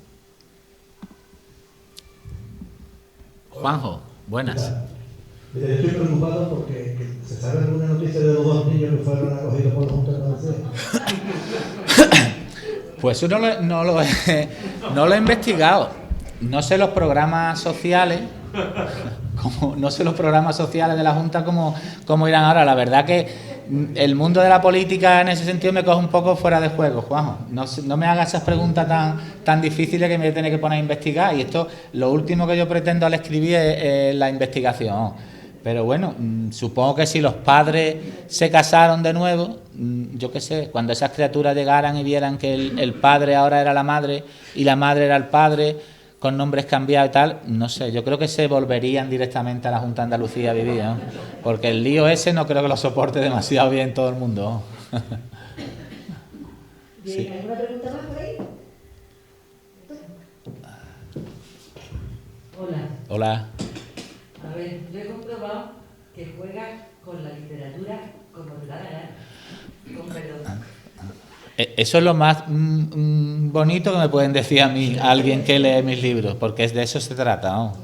Juanjo, buenas. Mira, yo estoy preocupado porque se sabe alguna noticia de los 2 niños que fueron acogidos por la Junta de Andalucía. Pues eso no lo he investigado. No sé los programas sociales, no sé los programas sociales de la Junta cómo irán ahora. La verdad que el mundo de la política en ese sentido me coge un poco fuera de juego, Juanjo. No me hagas esas preguntas tan difíciles que me voy a tener que poner a investigar. Y esto, lo último que yo pretendo al escribir es la investigación. Pero bueno, supongo que si los padres se casaron de nuevo, yo qué sé, cuando esas criaturas llegaran y vieran que el padre ahora era la madre y la madre era el padre, con nombres cambiados y tal, no sé, yo creo que se volverían directamente a la Junta de Andalucía a vivir, ¿no? Porque el lío ese no creo que lo soporte demasiado bien todo el mundo. Sí. ¿Alguna pregunta más por ahí? Hola. A ver, yo he comprobado que juegas con la literatura como te da la gana, con perdón. Eso es lo más bonito que me pueden decir a mí, a alguien que lee mis libros, porque es de eso se trata, ¿no?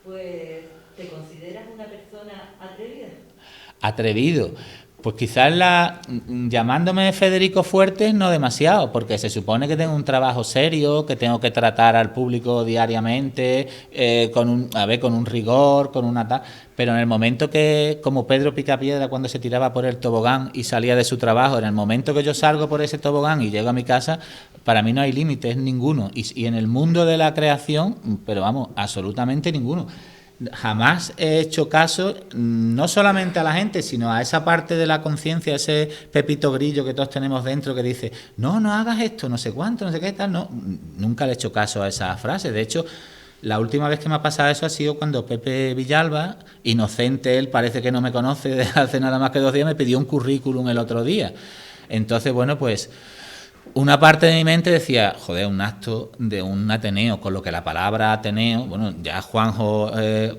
Pues, ¿te consideras una persona atrevida? Atrevido. Pues quizás llamándome Federico Fuertes no demasiado, porque se supone que tengo un trabajo serio, que tengo que tratar al público diariamente, con un rigor, con una tal. Pero en el momento que, como Pedro Picapiedra cuando se tiraba por el tobogán y salía de su trabajo, en el momento que yo salgo por ese tobogán y llego a mi casa, para mí no hay límites ninguno. Y en el mundo de la creación, pero vamos, absolutamente ninguno. Jamás he hecho caso, no solamente a la gente, sino a esa parte de la conciencia, ese pepito grillo que todos tenemos dentro que dice, no hagas esto, no sé cuánto, no sé qué tal. No, nunca le he hecho caso a esa frase. De hecho, La última vez que me ha pasado eso ha sido cuando Pepe Villalba, inocente él, parece que no me conoce desde hace nada más que 2 días, me pidió un currículum el otro día. Entonces, bueno, pues una parte de mi mente decía, joder, un acto de un Ateneo, con lo que la palabra Ateneo, bueno, ya Juanjo,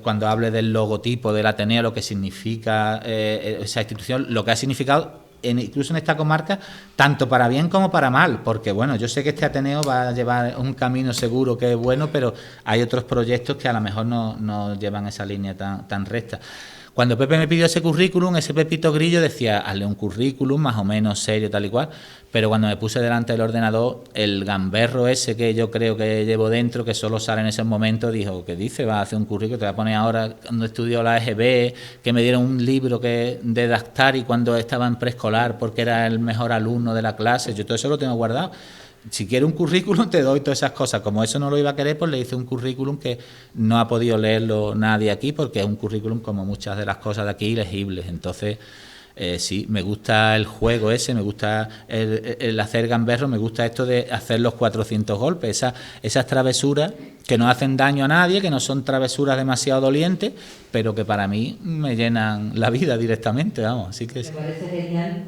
cuando hable del logotipo del Ateneo, lo que significa esa institución, lo que ha significado, incluso en esta comarca, tanto para bien como para mal, porque bueno, yo sé que este Ateneo va a llevar un camino seguro que es bueno, pero hay otros proyectos que a lo mejor no llevan esa línea tan recta. Cuando Pepe me pidió ese currículum, ese Pepito Grillo decía, hazle un currículum más o menos serio, tal y cual, pero cuando me puse delante del ordenador, el gamberro ese que yo creo que llevo dentro, que solo sale en ese momento, dijo, ¿qué dice? ¿Vas a hacer un currículum? Te voy a poner ahora, cuando estudió la EGB, que me dieron un libro de Daftari cuando estaba en preescolar, porque era el mejor alumno de la clase, yo todo eso lo tengo guardado. Si quiero un currículum te doy todas esas cosas. Como eso no lo iba a querer, pues le hice un currículum que no ha podido leerlo nadie aquí, porque es un currículum, como muchas de las cosas de aquí, legibles. Entonces, sí, me gusta el juego ese, me gusta el hacer gamberro, me gusta esto de hacer los 400 golpes, esas travesuras que no hacen daño a nadie, que no son travesuras demasiado dolientes, pero que para mí me llenan la vida directamente, vamos. Así que sí. Me parece genial.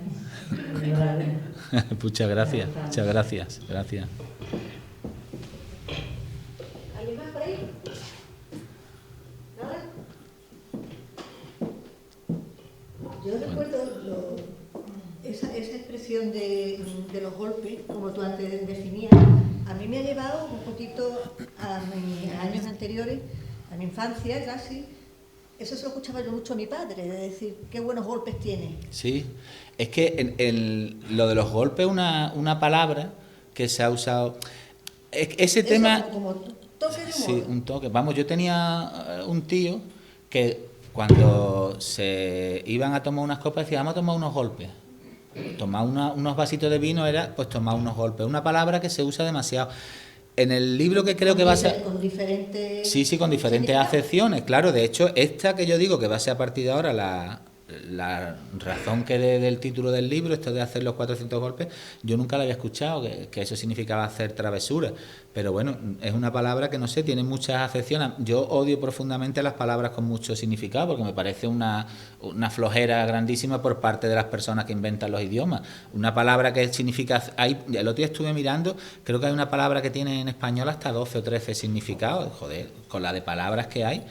Enhorabuena. Muchas gracias, gracias. ¿Alguien más por ahí? ¿Nada? Yo recuerdo esa expresión de los golpes, como tú antes definías, a mí me ha llevado un poquito a mis años anteriores, a mi infancia casi. Eso se lo escuchaba yo mucho a mi padre, de decir, qué buenos golpes tiene. Sí, es que lo de los golpes es una palabra que se ha usado. Ese eso tema. Como toque de humor. Sí, un toque. Vamos, yo tenía un tío que cuando se iban a tomar unas copas decía, vamos a tomar unos golpes. Tomar unos vasitos de vino era pues tomar unos golpes. Una palabra que se usa demasiado. En el libro que creo que va a ser... Con diferentes... Sí, con diferentes acepciones, claro. De hecho, esta que yo digo que va a ser a partir de ahora la razón que del título del libro, esto de hacer los 400 golpes, yo nunca la había escuchado, que eso significaba hacer travesuras. Pero bueno, es una palabra que no sé, tiene muchas acepciones. Yo odio profundamente las palabras con mucho significado, porque me parece una flojera grandísima por parte de las personas que inventan los idiomas. Una palabra que significa... el otro día estuve mirando, creo que hay una palabra que tiene en español hasta 12 o 13 significados. Joder, con la de palabras que hay.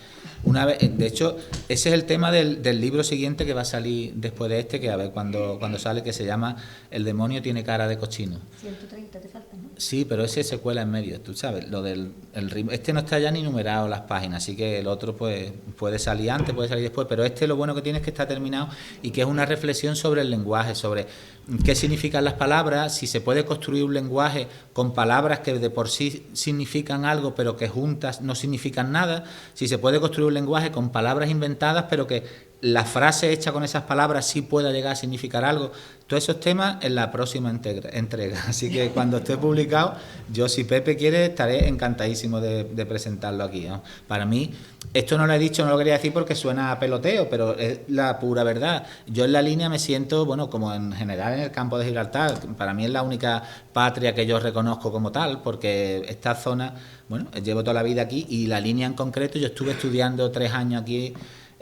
De hecho, ese es el tema del libro siguiente que va a salir después de este, que a ver cuando sale, que se llama El demonio tiene cara de cochino. 130 te faltan, ¿no? Sí, pero ese se cuela en medio, tú sabes, lo del ritmo. Este no está ya ni numerado las páginas, así que el otro pues puede salir antes, puede salir después, pero este lo bueno que tiene es que está terminado y que es una reflexión sobre el lenguaje, sobre qué significan las palabras, si se puede construir un lenguaje con palabras que de por sí significan algo, pero que juntas no significan nada, si se puede construir un lenguaje con palabras inventadas, pero que la frase hecha con esas palabras sí pueda llegar a significar algo. Todos esos temas en la próxima entrega. Así que cuando esté publicado, yo, si Pepe quiere, estaré encantadísimo de presentarlo aquí, ¿no? Para mí, esto no lo he dicho, no lo quería decir porque suena a peloteo, pero es la pura verdad. Yo en la línea me siento, bueno, como en general en el campo de Gibraltar, para mí es la única patria que yo reconozco como tal, porque esta zona, bueno, llevo toda la vida aquí y la línea en concreto, yo estuve estudiando 3 años aquí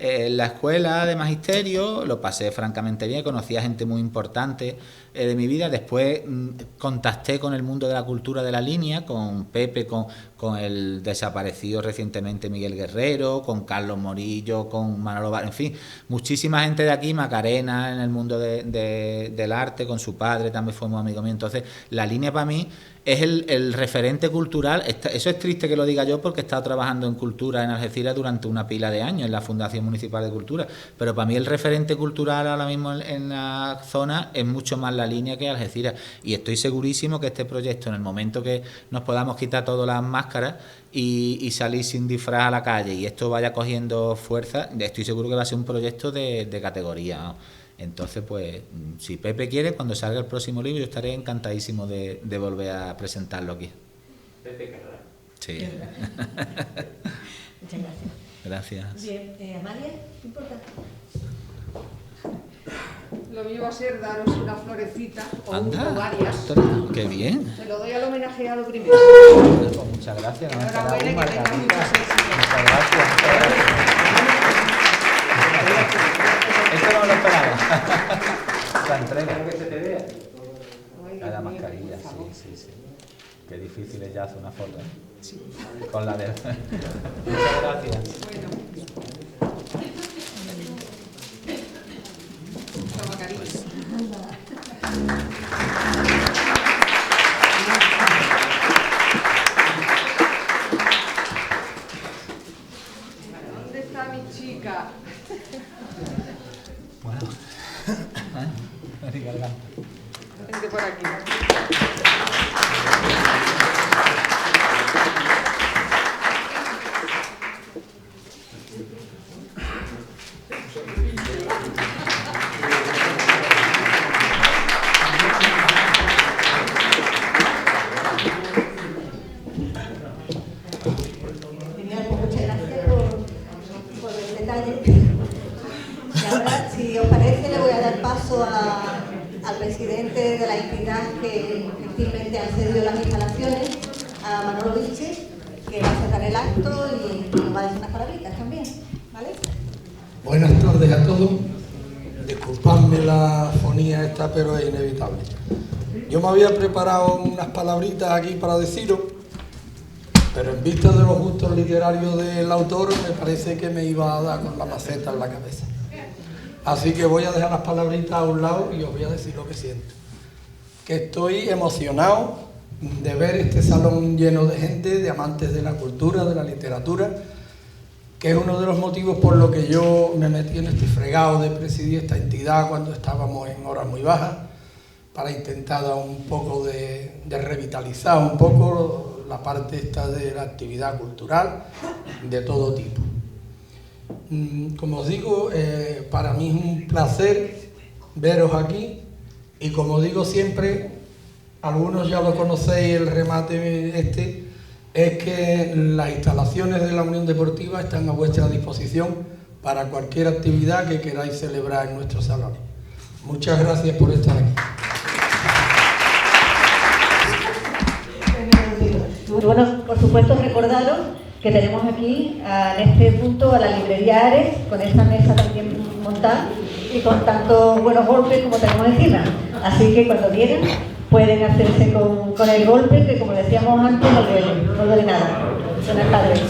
en la escuela de magisterio, lo pasé francamente bien, conocí a gente muy importante de mi vida. Después contacté con el mundo de la cultura de la línea, con Pepe, con el desaparecido recientemente Miguel Guerrero, con Carlos Morillo, con Manolo Bar, en fin, muchísima gente de aquí, Macarena en el mundo del arte, con su padre también fue muy amigo mío. Entonces la línea para mí es el referente cultural. Eso es triste que lo diga yo porque he estado trabajando en cultura en Algeciras durante una pila de años en la Fundación Municipal de Cultura, pero para mí el referente cultural ahora mismo en la zona es mucho más la línea que Algeciras, y estoy segurísimo que este proyecto, en el momento que nos podamos quitar todas las máscaras y salir sin disfraz a la calle y esto vaya cogiendo fuerza, estoy seguro que va a ser un proyecto de categoría, ¿no? Entonces, pues, si Pepe quiere, cuando salga el próximo libro, yo estaré encantadísimo de volver a presentarlo aquí. Pepe querrá. Sí. Muchas gracias. Gracias. Bien, Amalia, ¿qué importa? Lo mío va a ser daros una florecita o Anda, varias. ostras, qué bien. Se lo doy al homenajeado primero. Bueno, pues muchas gracias. No me queda Enhorabuena y un que tenga Margarita. muchos éxitos. Muchas gracias. Esto no me lo esperaba. La entrega que se te vea. La mascarilla, sí. Qué difícil es ya hacer una foto. Sí. Con la de... Muchas gracias. Toma, cariño. ¿Dónde está mi chica? Bueno. Vente por aquí. Genial, pues muchas gracias por el detalle. Y ahora, si os parece, le voy a dar paso al presidente de la entidad que gentilmente ha cedido las instalaciones, a Manolo Vilches, que va a cerrar el acto y nos va a decir unas palabritas también, ¿vale? Buenas tardes a todos. Disculpadme la fonía esta, pero es inevitable. Yo me había preparado unas palabritas aquí para deciros, pero en vista de los gustos literarios del autor, me parece que me iba a dar con la maceta en la cabeza. Así que voy a dejar las palabritas a un lado y os voy a decir lo que siento. Que estoy emocionado de ver este salón lleno de gente, de amantes de la cultura, de la literatura, que es uno de los motivos por los que yo me metí en este fregado de presidir esta entidad cuando estábamos en horas muy bajas, para intentar dar un poco de revitalizar un poco la parte esta de la actividad cultural de todo tipo. Como os digo, para mí es un placer veros aquí y como digo siempre, algunos ya lo conocéis, el remate este, es que las instalaciones de la Unión Deportiva están a vuestra disposición para cualquier actividad que queráis celebrar en nuestros salones. Muchas gracias por estar aquí. Bueno, por supuesto recordaros que tenemos aquí en este punto a la librería Ares, con esta mesa también montada y con tantos buenos golpes como tenemos encima. Así que cuando quieran pueden hacerse con el golpe, que como decíamos antes no duele nada. Buenas tardes.